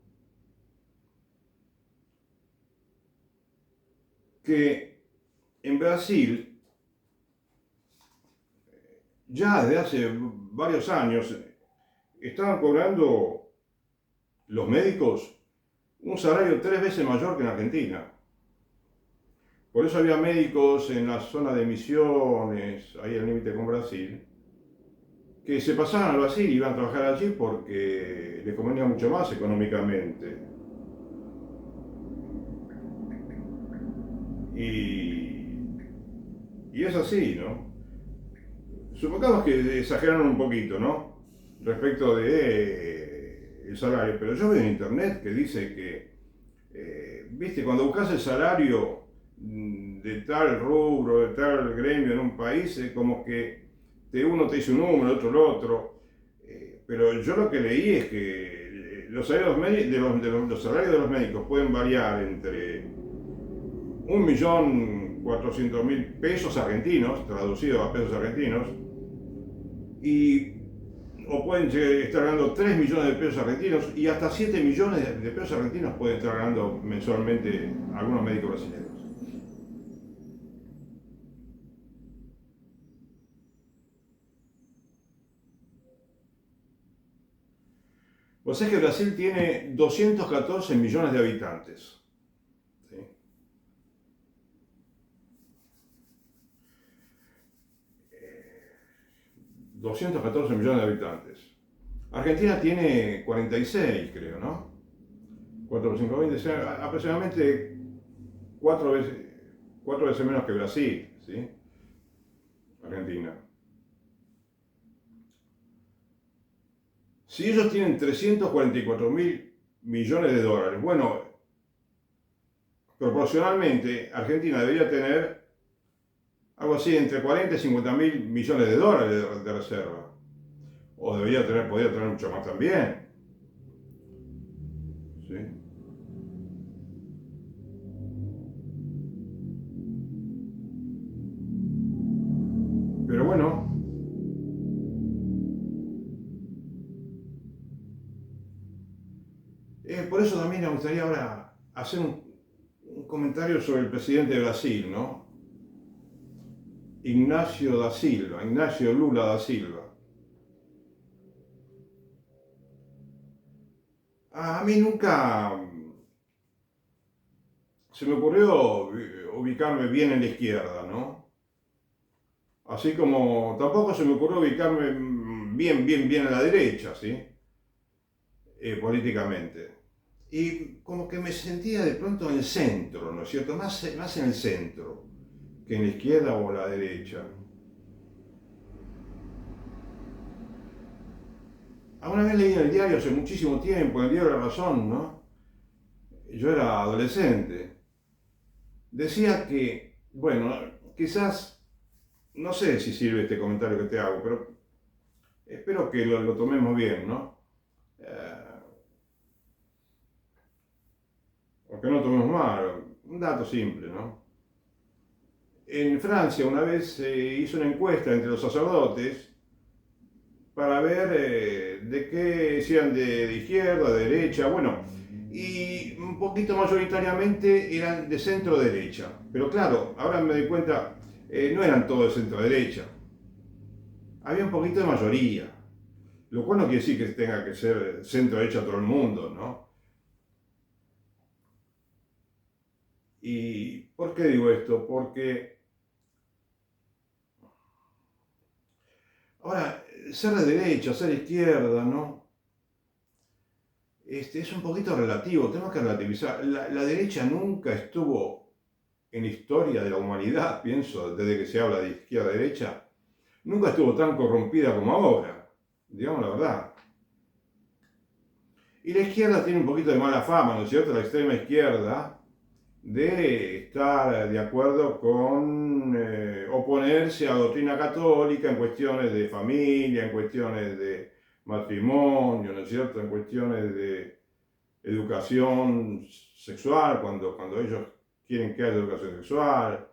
que en Brasil, ya desde hace varios años, estaban cobrando los médicos un salario 3 veces mayor que en Argentina. Por eso había médicos en la zona de Misiones, ahí al límite con Brasil, que se pasaban al Brasil y iban a trabajar allí porque les convenía mucho más económicamente. Y, y es así, ¿no? Supongamos que exageraron un poquito, ¿no? Respecto de el salario, pero yo veo en internet que dice que, viste, cuando buscas el salario de tal rubro, de tal gremio en un país, es como que uno te dice un número, otro el otro, pero yo lo que leí es que los salarios los salarios de los médicos pueden variar entre 1.400.000 pesos argentinos, traducidos a pesos argentinos, y o pueden estar ganando 3 millones de pesos argentinos y hasta 7 millones de pesos argentinos pueden estar ganando mensualmente algunos médicos brasileños. Vos sabés que Brasil tiene 214 millones de habitantes. ¿Sí? 214 millones de habitantes. Argentina tiene 46, creo, ¿no? 4 por 5, 20, o sea, aproximadamente 4 veces, 4 veces menos que Brasil, ¿sí? Argentina. Si ellos tienen 344.000 millones de dólares, bueno, proporcionalmente Argentina debería tener algo así entre 40 y 50.000 millones de dólares de reserva. O podría tener mucho más también. ¿Sí? Pero bueno, por eso también me gustaría ahora hacer un comentario sobre el presidente de Brasil, ¿no? Ignacio Lula da Silva. A mí nunca se me ocurrió ubicarme bien en la izquierda, ¿no? Así como tampoco se me ocurrió ubicarme bien a la derecha, ¿sí? Políticamente. Y como que me sentía de pronto en el centro, ¿no es cierto? Más en el centro que en la izquierda o la derecha. Alguna vez leí en el diario hace muchísimo tiempo, en el diario La Razón, ¿no? Yo era adolescente. Decía que, bueno, quizás, no sé si sirve este comentario que te hago, pero espero que lo tomemos bien, ¿no? O que no lo tomemos mal. Un dato simple, ¿no? En Francia una vez se hizo una encuesta entre los sacerdotes para ver de qué, si eran de izquierda, de derecha, bueno, y un poquito mayoritariamente eran de centro derecha. Pero claro, ahora me doy cuenta, no eran todos de centro derecha. Había un poquito de mayoría. Lo cual no quiere decir que tenga que ser centro derecha todo el mundo, ¿no? ¿Y por qué digo esto? Porque ahora, ser de derecha, ser de izquierda, ¿no? Es un poquito relativo, tenemos que relativizar. La derecha nunca estuvo en la historia de la humanidad, pienso, desde que se habla de izquierda-derecha, nunca estuvo tan corrompida como ahora, digamos la verdad. Y la izquierda tiene un poquito de mala fama, ¿no es cierto? La extrema izquierda, de estar de acuerdo con oponerse a la doctrina católica en cuestiones de familia, en cuestiones de matrimonio, ¿no es cierto? En cuestiones de educación sexual, cuando ellos quieren que haya educación sexual.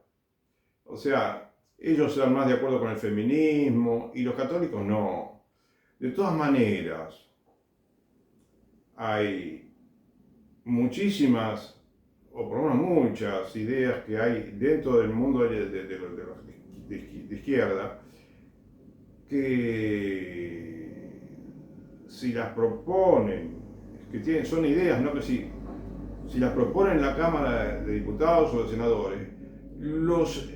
O sea, ellos están más de acuerdo con el feminismo y los católicos no. De todas maneras, hay muchísimas, o por lo menos muchas ideas que hay dentro del mundo de izquierda que si las proponen, son ideas, ¿no? Que si las proponen en la Cámara de Diputados o de Senadores, los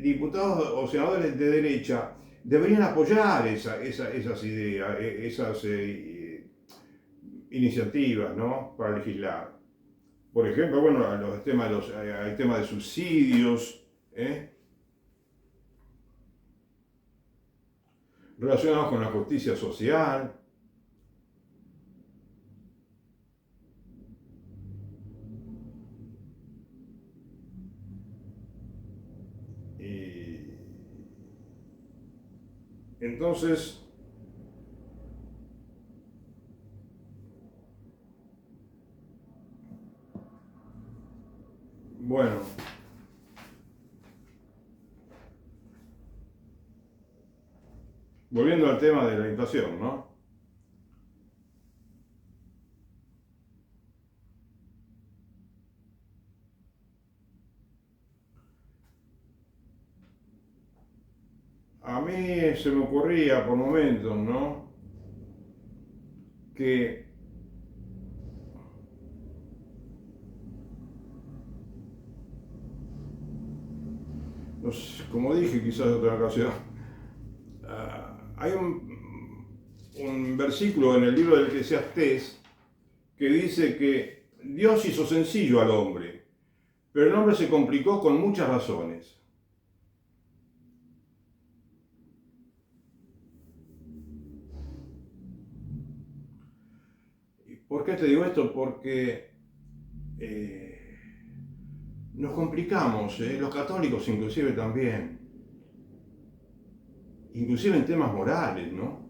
diputados o senadores de derecha deberían apoyar esas ideas, esas iniciativas, ¿no? Para legislar. Por ejemplo, bueno, el tema de subsidios, relacionados con la justicia social. Y entonces, bueno, volviendo al tema de la inflación, ¿no? A mí se me ocurría por momentos, ¿no? Que no sé, como dije quizás en otra ocasión, hay un versículo en el libro del Eclesiastés que dice que Dios hizo sencillo al hombre, pero el hombre se complicó con muchas razones. ¿Por qué te digo esto? Porque nos complicamos, los católicos inclusive también, inclusive en temas morales, ¿no?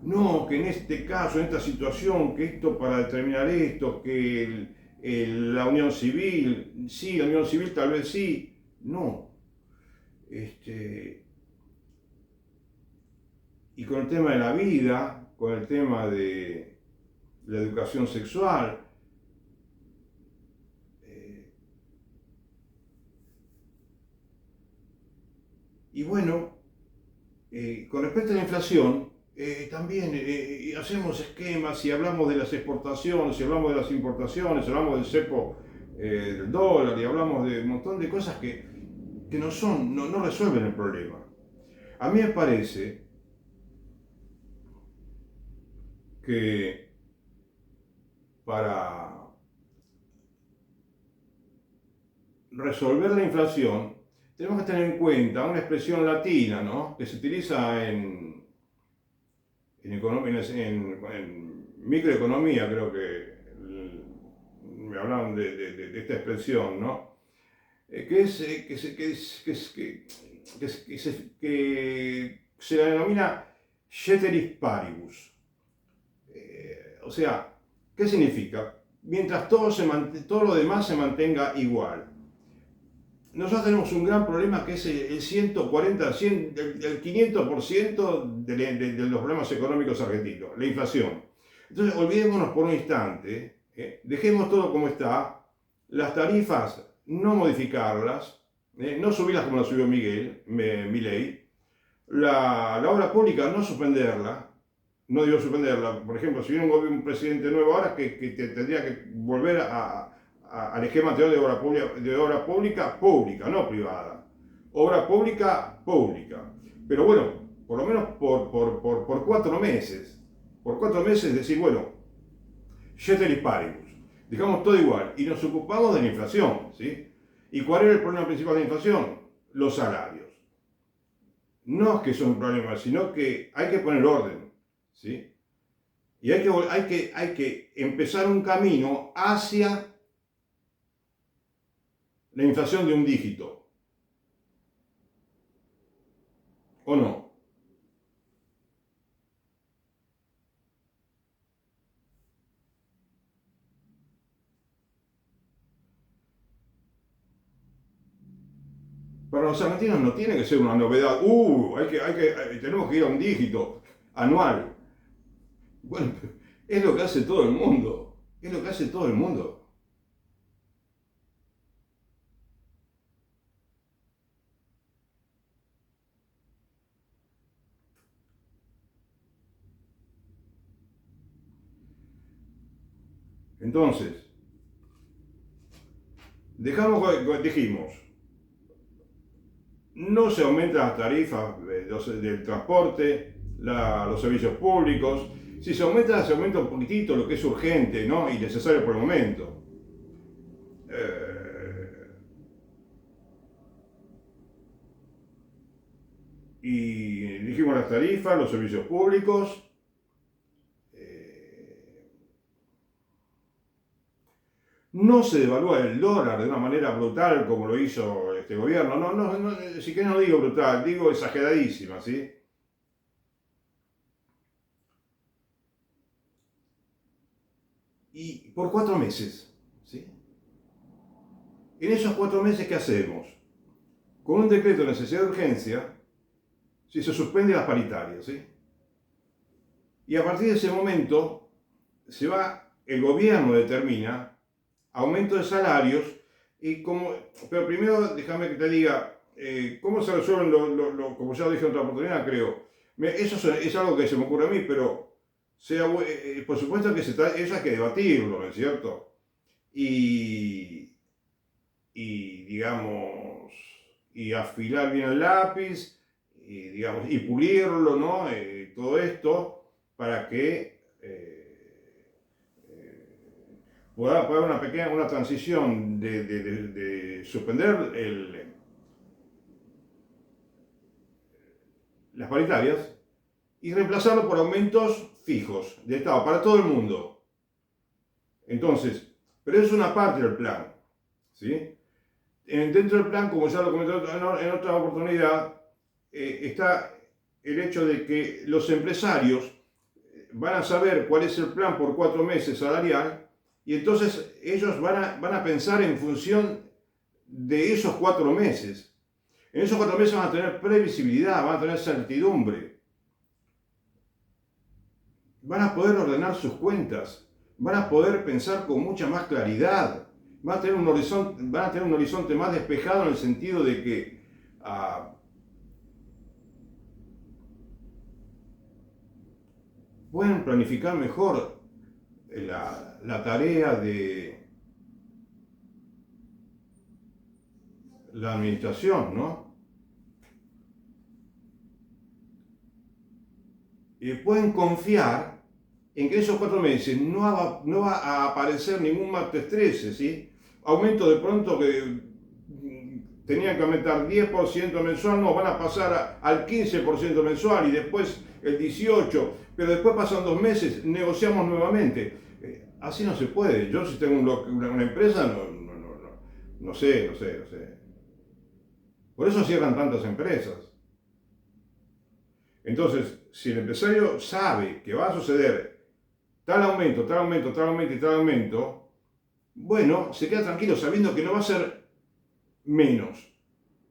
No, que en este caso, en esta situación, que esto para determinar esto, que la unión civil, sí, la unión civil tal vez sí, no. Y con el tema de la vida, con el tema de la educación sexual, y bueno, con respecto a la inflación, también hacemos esquemas y hablamos de las exportaciones, y hablamos de las importaciones, hablamos del cepo del dólar y hablamos de un montón de cosas que no resuelven el problema. A mí me parece que para resolver la inflación tenemos que tener en cuenta una expresión latina, ¿no? Que se utiliza en microeconomía, creo que me hablaron de esta expresión, ¿no? Que se la denomina ceteris paribus. O sea, ¿qué significa? Mientras todo lo demás se mantenga igual. Nosotros tenemos un gran problema que es el 140, el 500% de los problemas económicos argentinos, la inflación. Entonces, olvidémonos por un instante Dejemos todo como está, las tarifas no modificarlas, no subirlas como la subió Milei, la obra pública no suspenderla, no digo suspenderla, por ejemplo, si viene un presidente nuevo ahora que tendría que volver al esquema anterior de obra pública, pública, no privada. Obra pública, pública. Pero bueno, por lo menos por 4 meses. Por 4 meses decir, bueno, Ceteris paribus, dejamos todo igual y nos ocupamos de la inflación, ¿sí? ¿Y cuál era el problema principal de la inflación? Los salarios. No es que son un problema, sino que hay que poner orden, ¿sí? Y hay que empezar un camino hacia la inflación de un dígito. ¿O no? Para los argentinos no tiene que ser una novedad. Tenemos que ir a un dígito anual. Bueno, es lo que hace todo el mundo. Es lo que hace todo el mundo. Entonces, dijimos, no se aumentan las tarifas del transporte, los servicios públicos. Si se aumenta un poquitito lo que es urgente, ¿no? Y necesario por el momento. Y dijimos las tarifas, los servicios públicos. No se devalúa el dólar de una manera brutal como lo hizo este gobierno. Si que no digo brutal, digo exageradísima, ¿sí? Y por 4 meses, ¿sí? En esos 4 meses, ¿qué hacemos? Con un decreto de necesidad de urgencia, si se suspende las paritarias, ¿sí? Y a partir de ese momento, el gobierno determina aumento de salarios, pero primero déjame que te diga, ¿cómo se resuelven como ya dije en otra oportunidad, creo? Eso es algo que se me ocurre a mí, pero por supuesto que eso hay que debatirlo, ¿no es cierto? Y digamos, y afilar bien el lápiz, y pulirlo, ¿no? Todo esto para que pueda haber una transición de suspender las paritarias y reemplazarlo por aumentos fijos de Estado para todo el mundo. Entonces, pero eso es una parte del plan, ¿sí? Dentro del plan, como ya lo comenté en otra oportunidad, está el hecho de que los empresarios van a saber cuál es el plan por 4 meses salarial y entonces ellos van a pensar en función de esos 4 meses. En esos 4 meses van a tener previsibilidad, van a tener certidumbre. Van a poder ordenar sus cuentas, van a poder pensar con mucha más claridad, van a tener un horizonte más despejado en el sentido de que pueden planificar mejor la tarea de la administración, ¿no? Y pueden confiar en que esos 4 meses no va a aparecer ningún martes 13, ¿sí? Aumento de pronto que tenían que aumentar 10% mensual, no, van a pasar al 15% mensual y después el 18%, pero después pasan 2 meses, negociamos nuevamente. Así no se puede. Yo si tengo una empresa, no sé. Por eso cierran tantas empresas. Entonces, si el empresario sabe que va a suceder tal aumento, y tal aumento, bueno, se queda tranquilo sabiendo que no va a ser menos,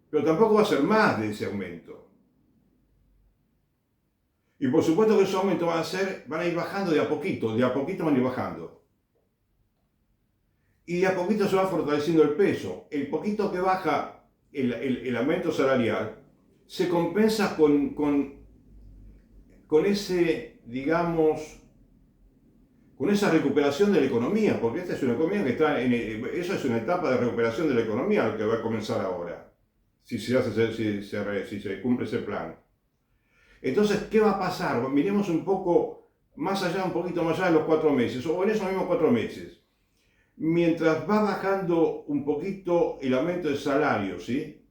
pero tampoco va a ser más de ese aumento. Y por supuesto que esos aumentos van a ir bajando de a poquito van a ir bajando. y de a poquito se va fortaleciendo el peso. El poquito que baja el aumento salarial se compensa con ese, digamos, con esa recuperación de la economía, porque esta es una economía que está eso es una etapa de recuperación de la economía que va a comenzar ahora, si se cumple ese plan. Entonces, ¿qué va a pasar? Miremos un poco más allá, un poquito más allá de los 4 meses, o en esos mismos 4 meses. Mientras va bajando un poquito el aumento de salario, ¿sí?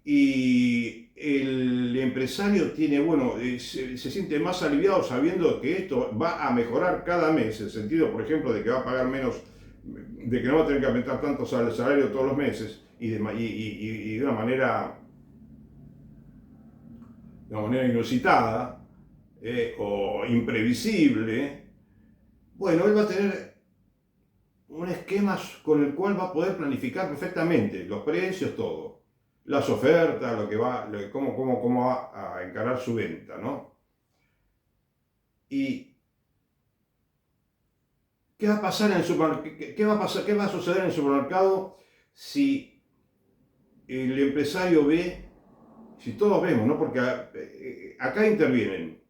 Y el empresario tiene, bueno, se siente más aliviado sabiendo que esto va a mejorar cada mes, en el sentido, por ejemplo, de que va a pagar menos, de que no va a tener que aumentar tanto el salario todos los meses y de una manera inusitada o imprevisible. Bueno, él va a tener un esquema con el cual va a poder planificar perfectamente los precios, todo, las ofertas, cómo va a encarar su venta, ¿no? Y ¿qué va a pasar en el supermercado? ¿Qué va a suceder en el supermercado si el empresario ve, si todos vemos, ¿no? Porque acá intervienen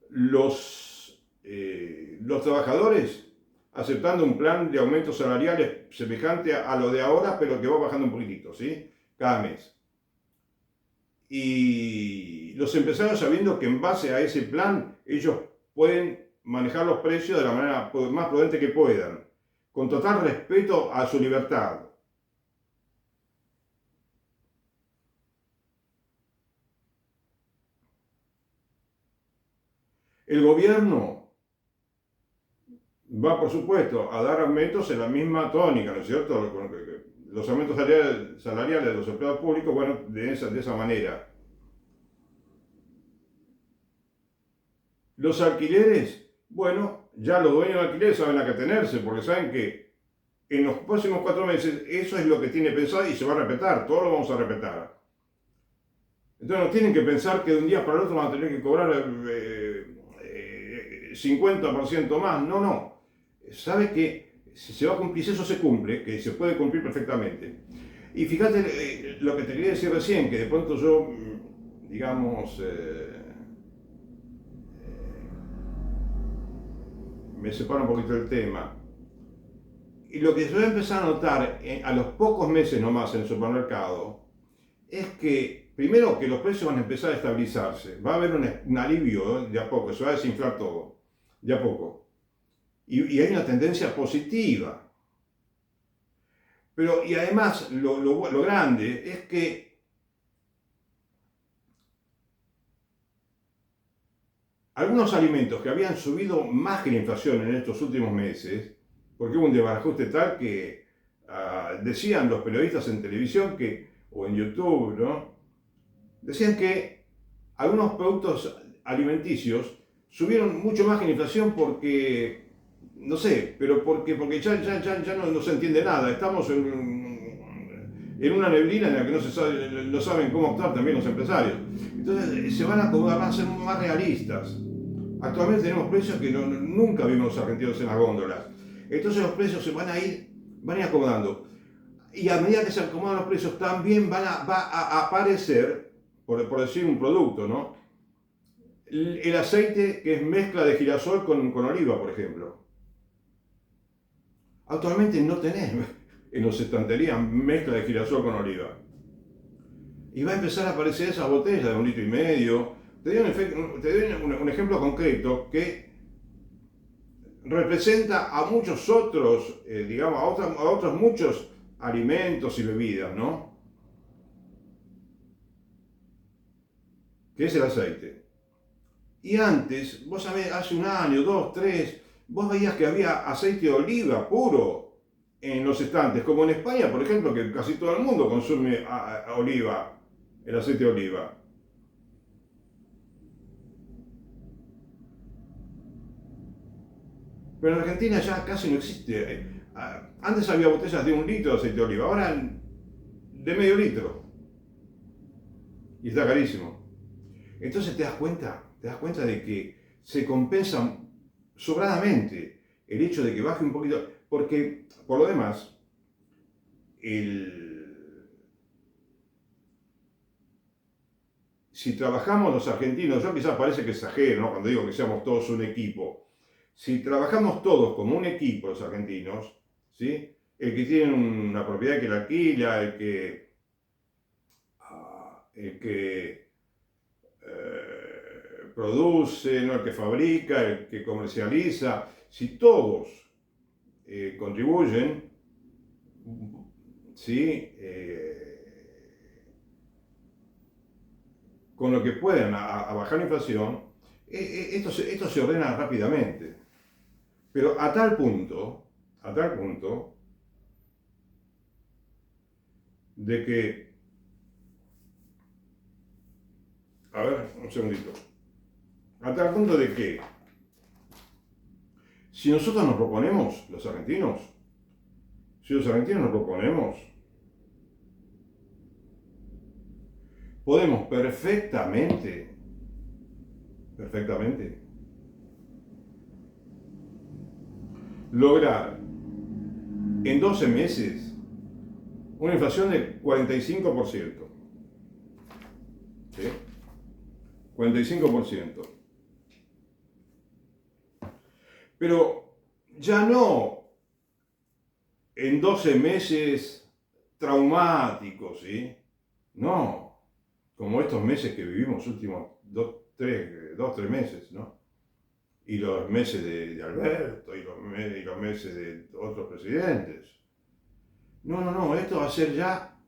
los trabajadores aceptando un plan de aumentos salariales semejante a lo de ahora, pero que va bajando un poquitito, ¿sí? Cada mes. Y los empresarios sabiendo que en base a ese plan ellos pueden manejar los precios de la manera más prudente que puedan, con total respeto a su libertad. El gobierno va, por supuesto, a dar aumentos en la misma tónica, ¿no es cierto? Los aumentos salariales de los empleados públicos, bueno, de esa manera. Los alquileres, bueno, ya los dueños de alquileres saben a qué atenerse, porque saben que en los próximos 4 meses eso es lo que tiene pensado y se va a respetar, todo lo vamos a respetar. Entonces no tienen que pensar que de un día para el otro van a tener que cobrar 50% más, no. Sabe que si se va a cumplir, si eso se cumple, que se puede cumplir perfectamente. Y fíjate lo que te quería decir recién, que de pronto yo, digamos, me separo un poquito del tema. Y lo que yo voy a empezar a notar a los pocos meses nomás en el supermercado es que, primero, que los precios van a empezar a estabilizarse. Va a haber un alivio de a poco, se va a desinflar todo, de a poco. Y hay una tendencia positiva. Pero, y además, lo grande es que algunos alimentos que habían subido más que la inflación en estos últimos meses, porque hubo un desbarajuste tal que decían los periodistas en televisión o en YouTube, ¿no? Decían que algunos productos alimenticios subieron mucho más que la inflación porque, no sé, pero porque ya no se entiende nada. Estamos en una neblina en la que no saben cómo actuar también los empresarios. Entonces se van a ser más realistas. Actualmente tenemos precios que nunca vimos los argentinos en las góndolas. Entonces los precios se van a ir acomodando. Y a medida que se acomodan los precios también va a aparecer, por decir un producto, ¿no? El aceite que es mezcla de girasol con oliva, por ejemplo. Actualmente no tenés en las estanterías mezcla de girasol con oliva. Y va a empezar a aparecer esas botellas de 1,5 litros. Te doy un ejemplo concreto que representa a muchos otros, digamos, a otros muchos alimentos y bebidas, ¿no? Que es el aceite. Y antes, vos sabés, hace 1 año, 2, 3, vos veías que había aceite de oliva puro en los estantes, como en España, por ejemplo, que casi todo el mundo consume oliva, el aceite de oliva. Pero en Argentina ya casi no existe. Antes había botellas de 1 litro de aceite de oliva, ahora de medio litro. Y está carísimo. Entonces te das cuenta de que se compensa sobradamente el hecho de que baje un poquito. Porque, por lo demás, si trabajamos los argentinos, yo quizás parece que exagero, ¿no? Cuando digo que seamos todos un equipo, si trabajamos todos como un equipo los argentinos, ¿sí? El que tiene una propiedad que la alquila, el que produce, ¿no? El que fabrica, el que comercializa, si todos contribuyen, ¿sí? Con lo que puedan a bajar la inflación, esto se ordena rápidamente. Pero a tal punto, de que, a ver, un segundito, a tal punto de que, si nosotros nos proponemos, los argentinos, si los argentinos nos proponemos, podemos perfectamente, lograr en 12 meses una inflación del 45%. ¿Sí? 45%. Pero ya no en 12 meses traumáticos, ¿sí? No, como estos meses que vivimos, últimos 2, 3 meses, ¿no? Y los meses de Alberto, y los meses de otros presidentes. No, esto va a ser ya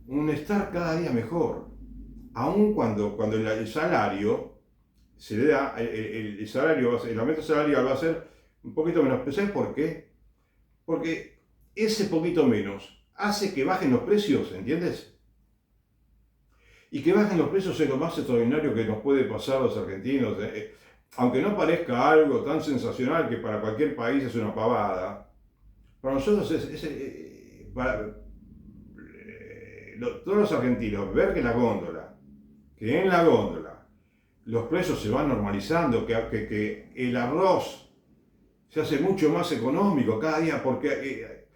un estar cada día mejor. Aun cuando el salario se le da, el salario, el aumento salarial va a ser un poquito menos. ¿Pero sabes por qué? Porque ese poquito menos hace que bajen los precios, ¿entiendes? Y que bajen los precios es lo más extraordinario que nos puede pasar a los argentinos. Aunque no parezca algo tan sensacional que para cualquier país es una pavada, para nosotros todos los argentinos, ver que en la góndola, los precios se van normalizando, que el arroz se hace mucho más económico cada día, porque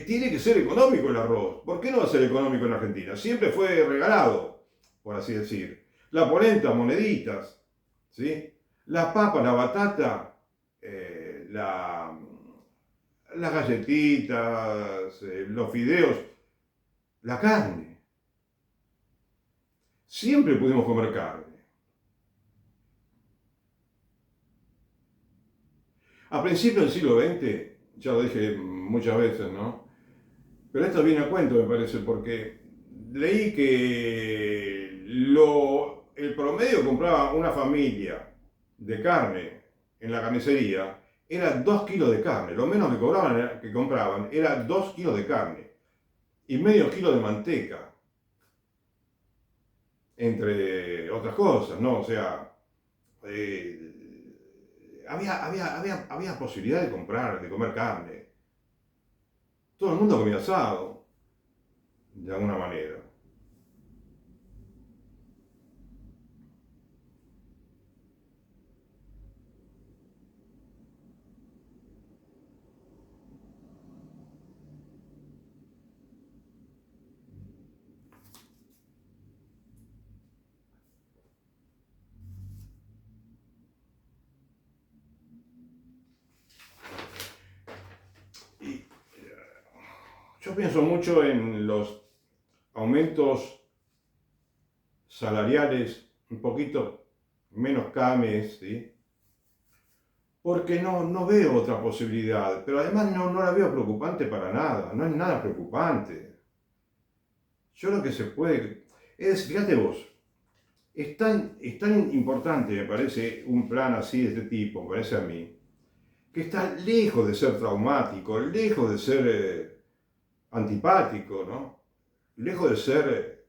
tiene que ser económico el arroz. ¿Por qué no va a ser económico en Argentina? Siempre fue regalado, por así decir. La polenta, moneditas, ¿sí? La papa, la batata, las galletitas, los fideos, la carne. Siempre pudimos comer carne. A principios del siglo XX, ya lo dije muchas veces, ¿no? Pero esto viene a cuento, me parece, porque leí que el promedio compraba una familia de carne en la carnicería era 2 kilos de carne. Lo menos que compraban era 2 kilos de carne y medio kilo de manteca, entre otras cosas, ¿no? O sea, había posibilidad de comer carne. Todo el mundo comía asado, de alguna manera. Y yo pienso mucho en los aumentos salariales, un poquito menos cada mes, ¿sí? Porque no veo otra posibilidad, pero además no la veo preocupante para nada, no es nada preocupante. Yo lo que se puede, fíjate vos, es tan importante, me parece, un plan así de este tipo, me parece a mí, que está lejos de ser traumático, lejos de ser antipático, ¿no? Lejos de ser,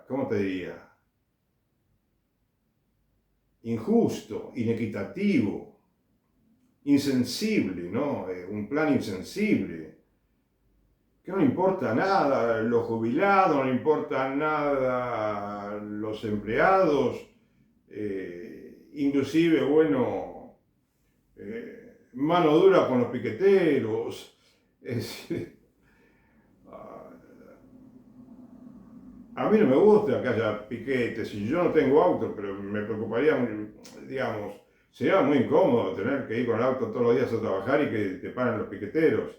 ¿cómo te diría? Injusto, inequitativo, insensible, ¿no? Un plan insensible, que no le importa nada los jubilados, no le importa nada los empleados, inclusive, bueno, mano dura con los piqueteros. Es decir, a mí no me gusta que haya piquetes, y yo no tengo auto, pero me preocuparía, digamos, sería muy incómodo tener que ir con el auto todos los días a trabajar y que te paren los piqueteros.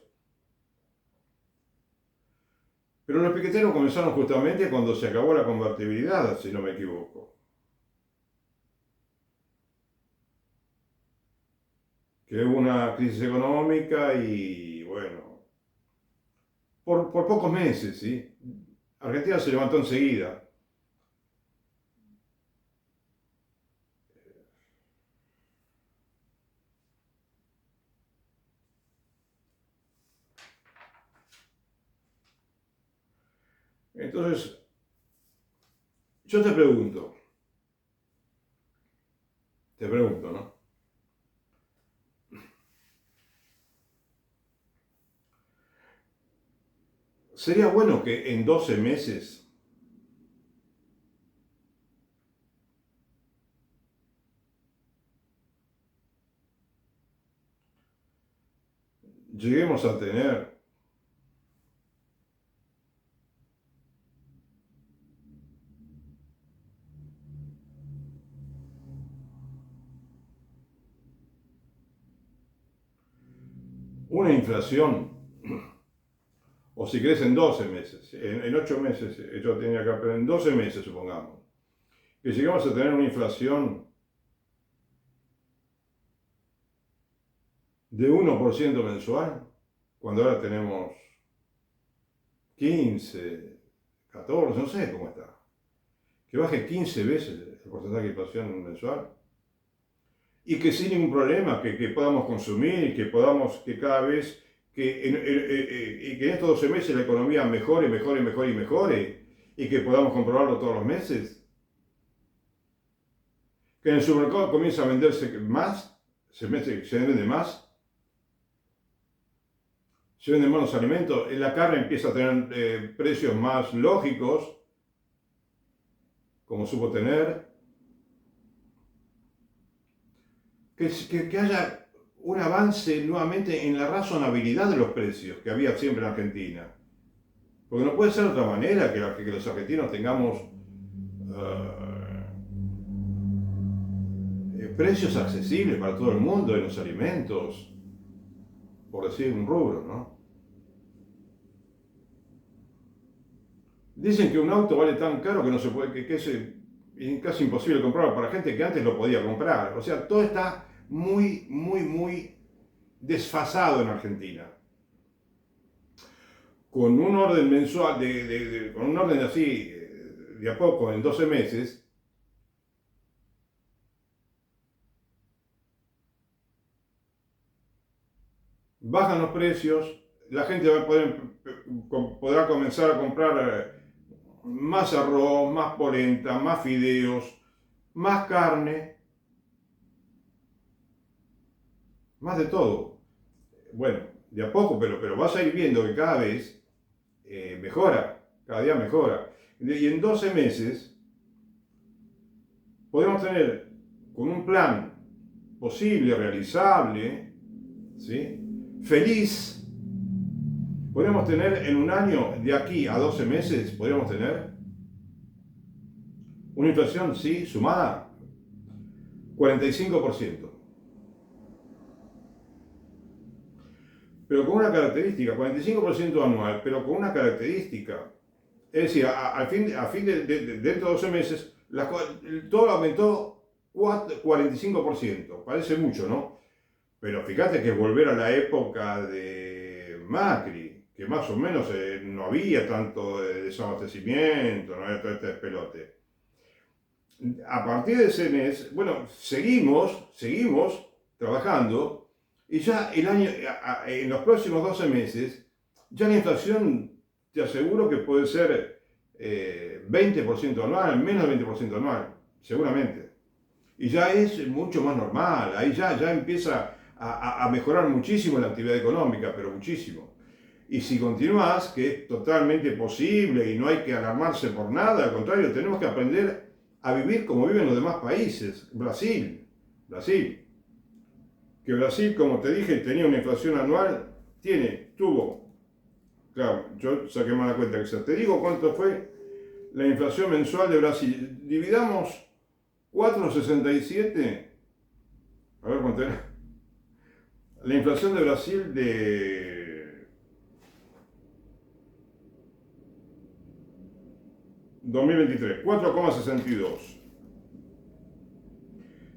Pero los piqueteros comenzaron justamente cuando se acabó la convertibilidad, si no me equivoco. Que hubo una crisis económica y, bueno, por pocos meses, ¿sí? Argentina se levantó enseguida. Entonces, yo te pregunto, ¿no? Sería bueno que en 12 meses lleguemos a tener una inflación, o si crees en 12 meses, en 8 meses, yo tenía acá, pero en 12 meses supongamos, que lleguemos a tener una inflación de 1% mensual, cuando ahora tenemos 15, 14, no sé cómo está, que baje 15 veces el porcentaje de inflación mensual, y que sin ningún problema, que podamos consumir, que podamos, que cada vez, y que en estos 12 meses la economía mejore, mejore, mejore y mejore, y que podamos comprobarlo todos los meses, que en el supermercado comienza a venderse más, se vende más, se venden más los alimentos, la carne empieza a tener precios más lógicos, como supo tener, que haya un avance nuevamente en la razonabilidad de los precios que había siempre en Argentina. Porque no puede ser de otra manera que los argentinos tengamos precios accesibles para todo el mundo en los alimentos, por decir un rubro, ¿no? Dicen que un auto vale tan caro que no se puede, que es casi imposible comprarlo para gente que antes lo podía comprar. O sea, todo está muy, muy, muy desfasado en Argentina. Con un orden mensual, con un orden así, de a poco, en 12 meses, bajan los precios, la gente podrá comenzar a comprar más arroz, más polenta, más fideos, más carne, más de todo. Bueno, de a poco, pero vas a ir viendo que cada vez mejora, cada día mejora. Y en 12 meses podemos tener con un plan posible, realizable, ¿sí? Feliz, podemos tener en un año, de aquí a 12 meses, podríamos tener una inflación, sí, sumada, 45%. Pero con una característica, 45% anual, pero con una característica. Es decir, dentro de 12 meses, todo aumentó 45%. Parece mucho, ¿no? Pero fíjate que es volver a la época de Macri, que más o menos no había tanto desabastecimiento, no había todo este despelote. A partir de ese mes, bueno, seguimos trabajando y ya en los próximos 12 meses, ya la inflación, te aseguro que puede ser 20% anual, menos de 20% anual, seguramente. Y ya es mucho más normal, ahí ya empieza a mejorar muchísimo la actividad económica, pero muchísimo. Y si continúas, que es totalmente posible y no hay que alarmarse por nada, al contrario, tenemos que aprender a vivir como viven los demás países. Brasil. Que Brasil, como te dije, tenía una inflación anual, tuvo, claro, yo saqué más la cuenta que esa. Te digo cuánto fue la inflación mensual de Brasil. Dividamos 4,67, a ver cuánto era. La inflación de Brasil de 2023, 4,62.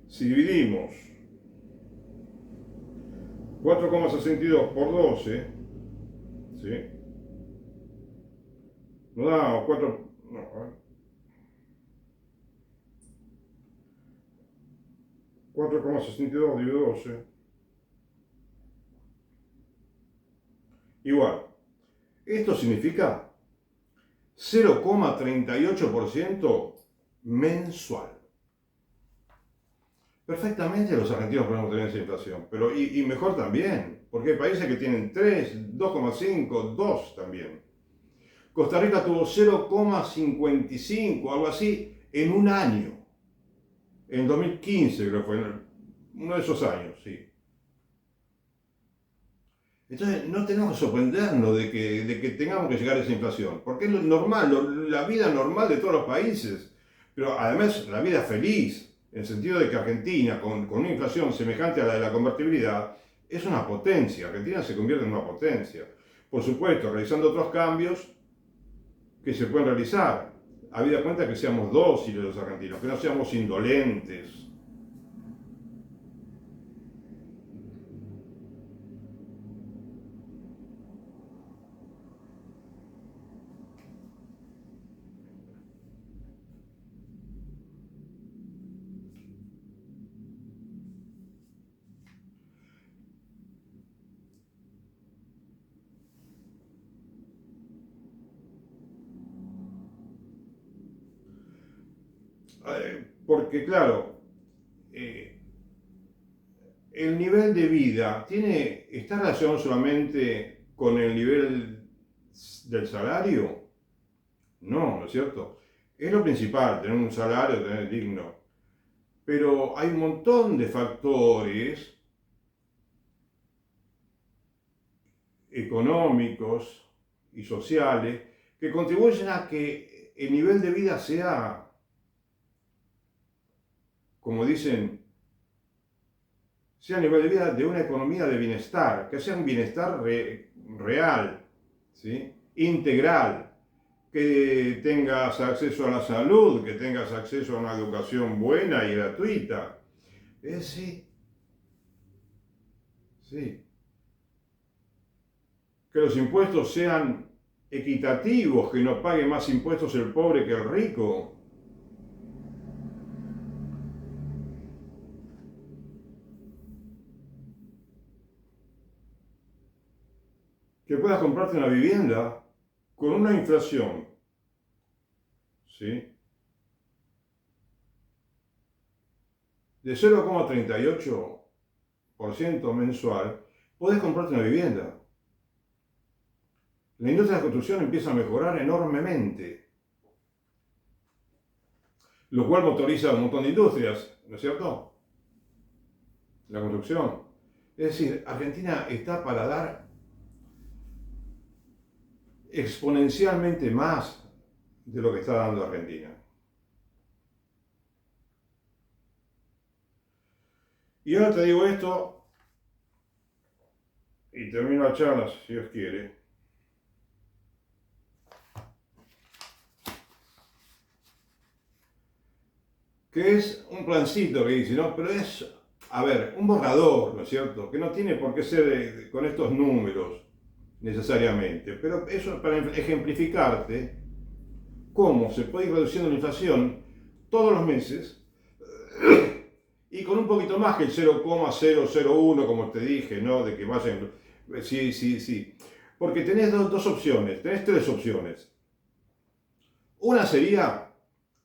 Si dividimos 4,62 por 12, ¿sí? No da 4, no, a ver. 4,62 dividido 12. Igual. Esto significa 0,38% mensual. Perfectamente los argentinos podemos tener esa inflación, pero y mejor también, porque hay países que tienen 3, 2,5, 2 también. Costa Rica tuvo 0,55, algo así, en un año. En 2015 creo que fue, uno de esos años, sí. Entonces no tenemos que sorprendernos de que tengamos que llegar a esa inflación, porque es lo normal, la vida normal de todos los países, pero además la vida feliz, en el sentido de que Argentina, con una inflación semejante a la de la convertibilidad, es una potencia. Argentina se convierte en una potencia. Por supuesto, realizando otros cambios que se pueden realizar. Habida cuenta que seamos dóciles los argentinos, que no seamos indolentes. Porque claro, el nivel de vida está relacionado solamente con el nivel del salario. No, ¿no es cierto? Es lo principal, tener un salario, tener digno. Pero hay un montón de factores económicos y sociales que contribuyen a que el nivel de vida sea, como dicen, sea el nivel de vida de una economía de bienestar, que sea un bienestar real, ¿sí? Integral, que tengas acceso a la salud, que tengas acceso a una educación buena y gratuita. Sí, sí. Que los impuestos sean equitativos, que no pague más impuestos el pobre que el rico. Que puedas comprarte una vivienda con una inflación, ¿sí? De 0,38% mensual, podés comprarte una vivienda. La industria de la construcción empieza a mejorar enormemente, lo cual motoriza un montón de industrias, ¿no es cierto? La construcción. Es decir, Argentina está para dar exponencialmente más de lo que está dando Argentina. Y ahora te digo esto, y termino la charla, si Dios quiere. Que es un plancito que dice, ¿no? Pero es, a ver, un borrador, ¿no es cierto? Que no tiene por qué ser con estos números necesariamente, pero eso es para ejemplificarte cómo se puede ir reduciendo la inflación todos los meses y con un poquito más que el 0,001, como te dije, ¿no? De que vayan... Sí. Porque tenés dos opciones, tenés tres opciones. Una sería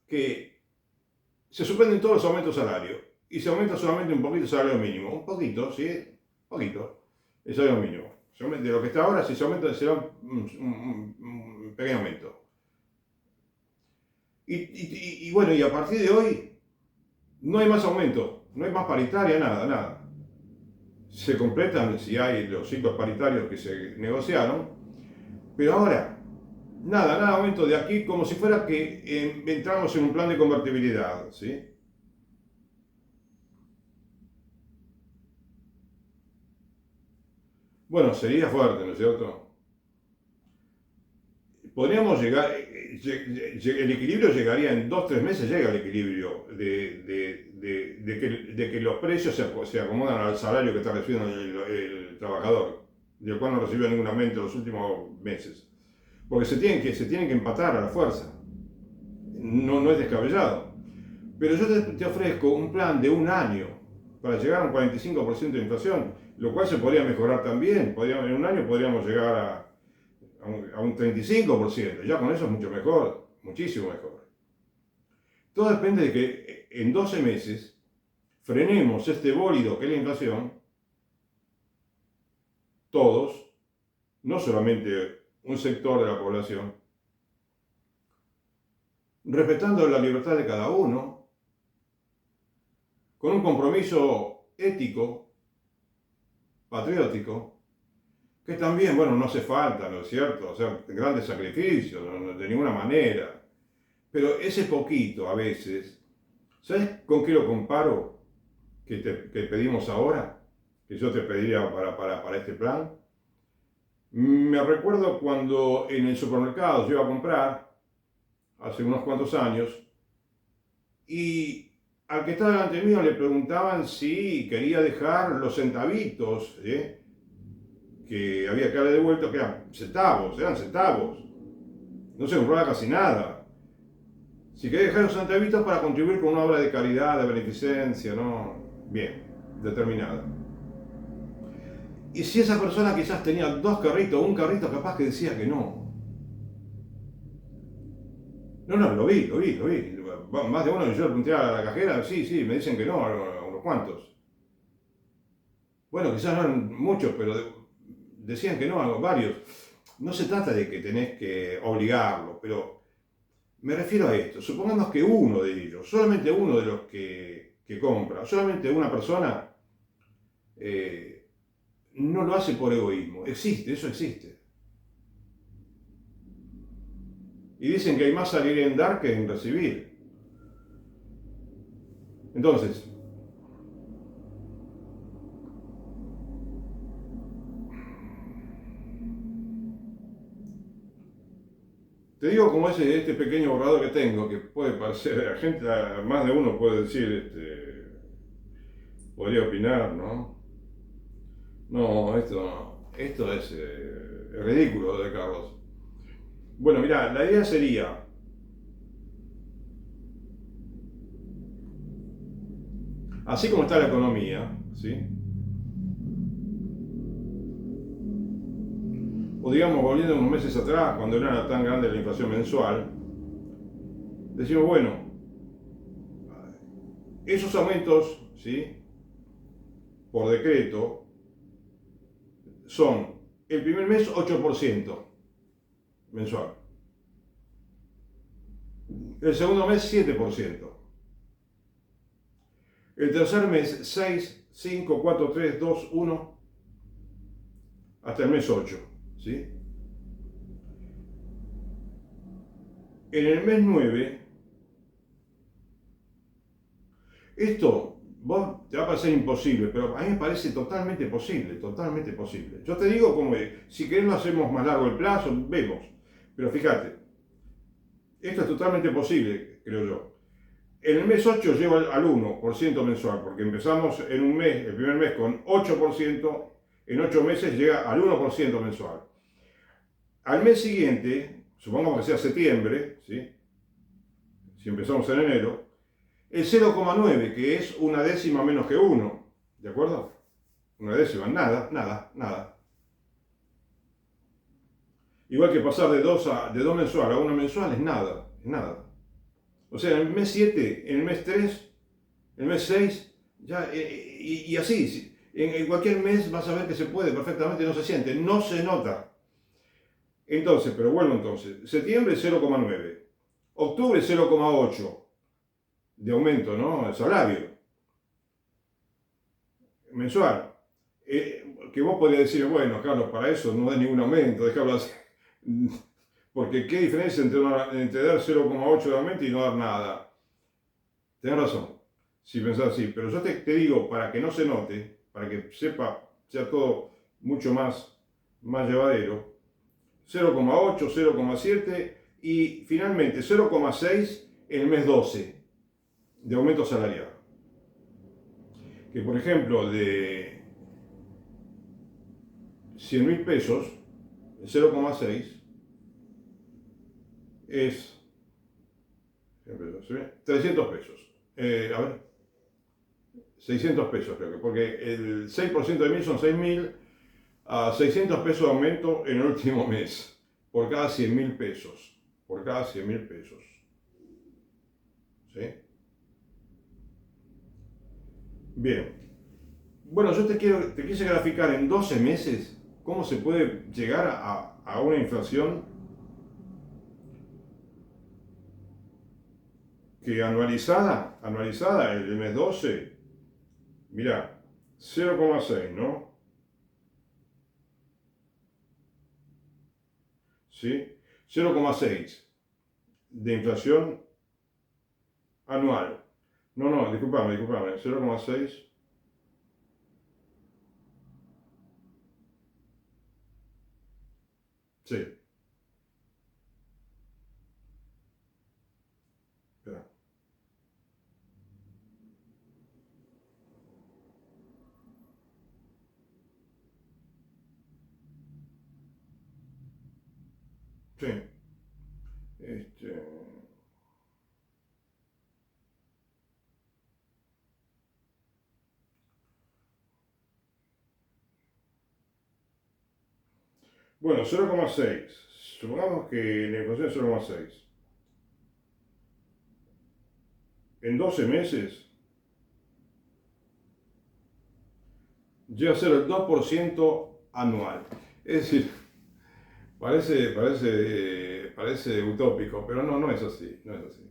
que se suspenden todos los aumentos de salario y se aumenta solamente un poquito el salario mínimo. Un poquito, ¿sí? Poquito. El salario mínimo. De lo que está ahora, si se aumenta, será un pequeño aumento. Y bueno, y a partir de hoy no hay más aumento, no hay más paritaria, nada, nada. Se completan si hay los ciclos paritarios que se negociaron, pero ahora, nada, nada aumento de aquí, como si fuera que entramos en un plan de convertibilidad, ¿sí? Bueno, sería fuerte, ¿no es cierto? Podríamos llegar, el equilibrio llegaría en 2 o 3 meses, llega el equilibrio de que los precios se acomodan al salario que está recibiendo el trabajador, del cual no recibió ningún aumento en los últimos meses. Porque se tienen que empatar a la fuerza. No, no es descabellado. Pero yo te ofrezco un plan de un año para llegar a un 45% de inflación, lo cual se podría mejorar también. En un año podríamos llegar a un 35%. Ya con eso es mucho mejor, muchísimo mejor. Todo depende de que en 12 meses frenemos este bólido que es la inflación, todos, no solamente un sector de la población, respetando la libertad de cada uno, con un compromiso ético, patriótico, que también, bueno, no hace falta, ¿no es cierto? O sea, grandes sacrificios, de ninguna manera. Pero ese poquito a veces, ¿sabes con qué lo comparo que pedimos ahora? Que yo te pediría para este plan. Me recuerdo cuando en el supermercado yo iba a comprar, hace unos cuantos años, y al que estaba delante mío le preguntaban si quería dejar los centavitos, que había que darle de vuelta, que eran centavos, no se compraba casi nada. Si quería dejar los centavitos para contribuir con una obra de caridad, de beneficencia, ¿no? Bien, determinada. Y si esa persona quizás tenía 2 carritos, un carrito capaz que decía que no. No, lo vi. Más de uno, yo le pregunté a la cajera, sí, me dicen que no, a unos cuantos. Bueno, quizás no eran muchos, pero decían que no, a varios. No se trata de que tenés que obligarlo, pero me refiero a esto. Supongamos que uno de ellos, solamente uno de los que compra, solamente una persona, no lo hace por egoísmo. Eso existe. Y dicen que hay más salir en dar que en recibir. Entonces, te digo como este pequeño borrador que tengo, que puede parecer, más de uno puede decir, podría opinar, ¿no? No, esto es ridículo de Carlos. Bueno, mira, la idea sería, así como está la economía, ¿sí? O digamos, volviendo unos meses atrás, cuando no era tan grande la inflación mensual, decimos, bueno, esos aumentos, ¿sí?, por decreto, son el primer mes 8% mensual, el segundo mes 7%, el tercer mes 6, 5, 4, 3, 2, 1, hasta el mes 8, ¿sí? En el mes 9, esto vos te va a parecer imposible, pero a mí me parece totalmente posible, totalmente posible. Yo te digo como es, si querés lo hacemos más largo el plazo, vemos. Pero fíjate, esto es totalmente posible, creo yo. En el mes 8 lleva al 1% mensual, porque empezamos en un mes, el primer mes con 8%, en 8 meses llega al 1% mensual. Al mes siguiente, supongamos que sea septiembre, ¿sí?, si empezamos en enero, el 0,9, que es una décima menos que 1, ¿de acuerdo? Una décima, nada. Igual que pasar de 2 mensual a 1 mensual es nada. O sea, en el mes 7, en el mes 3, en el mes 6, ya, y así, en cualquier mes vas a ver que se puede perfectamente, no se siente, no se nota. Entonces, pero vuelvo entonces, septiembre 0,9, Octubre 0,8 de aumento, ¿no? El salario mensual. Que vos podrías decir, bueno, Carlos, para eso no da ningún aumento, déjalo así. Porque qué diferencia entre dar 0,8 de aumento y no dar nada. Tenés razón, si pensás así, pero yo te digo, para que no se note, para que sea todo mucho más llevadero, 0,8, 0,7 y finalmente 0,6 en el mes 12 de aumento salarial. Que por ejemplo, de 100.000 pesos, el 0,6 es 300 pesos. A ver, 600 pesos creo que, porque el 6% de 1000 son 6.000, a 600 pesos de aumento en el último mes, por cada 100.000 pesos. Por cada 100.000 pesos. ¿Sí? Bien. Bueno, yo te quise graficar en 12 meses cómo se puede llegar a una inflación que anualizada el mes 12, mira, 0,6, ¿no? ¿Sí? 0,6 de inflación anual. No, discúlpame, 0,6. Sí, espera. Sí. Este, bueno, 0,6. Supongamos que la inflación es 0,6. En 12 meses llega a ser el 2% anual. Es decir, parece utópico, pero no es así, no es así.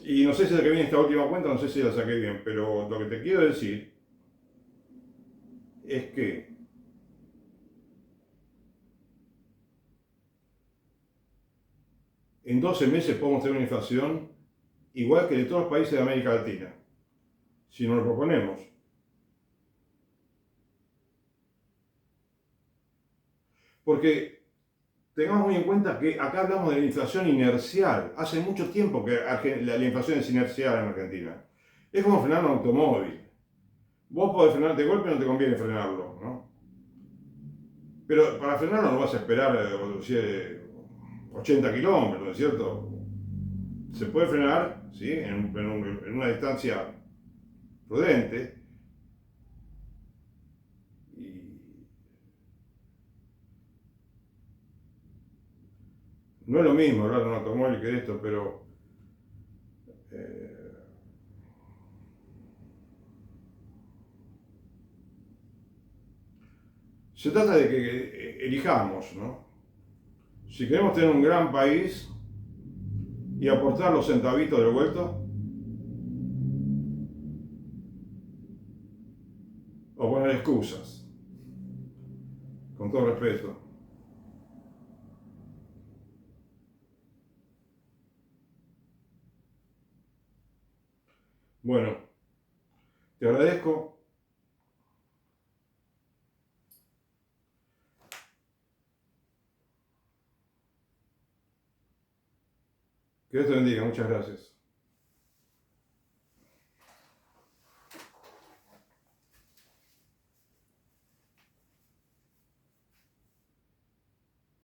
Y no sé si saqué bien esta última cuenta, no sé si la saqué bien, pero lo que te quiero decir es que en 12 meses podemos tener una inflación igual que de todos los países de América Latina, si nos lo proponemos. Porque tengamos muy en cuenta que acá hablamos de la inflación inercial. Hace mucho tiempo que la inflación es inercial en Argentina. Es como frenar un automóvil. Vos podés frenar de golpe, no te conviene frenarlo, ¿no? Pero para frenarlo no vas a esperar 80 kilómetros, ¿no es cierto? Se puede frenar, ¿sí? En una distancia prudente. Y no es lo mismo hablar de un automóvil que de esto, pero eh, se trata de que elijamos, ¿no? Si queremos tener un gran país y aportar los centavitos del vuelto, o poner excusas, con todo respeto. Bueno, te agradezco. Que Dios te bendiga. Muchas gracias.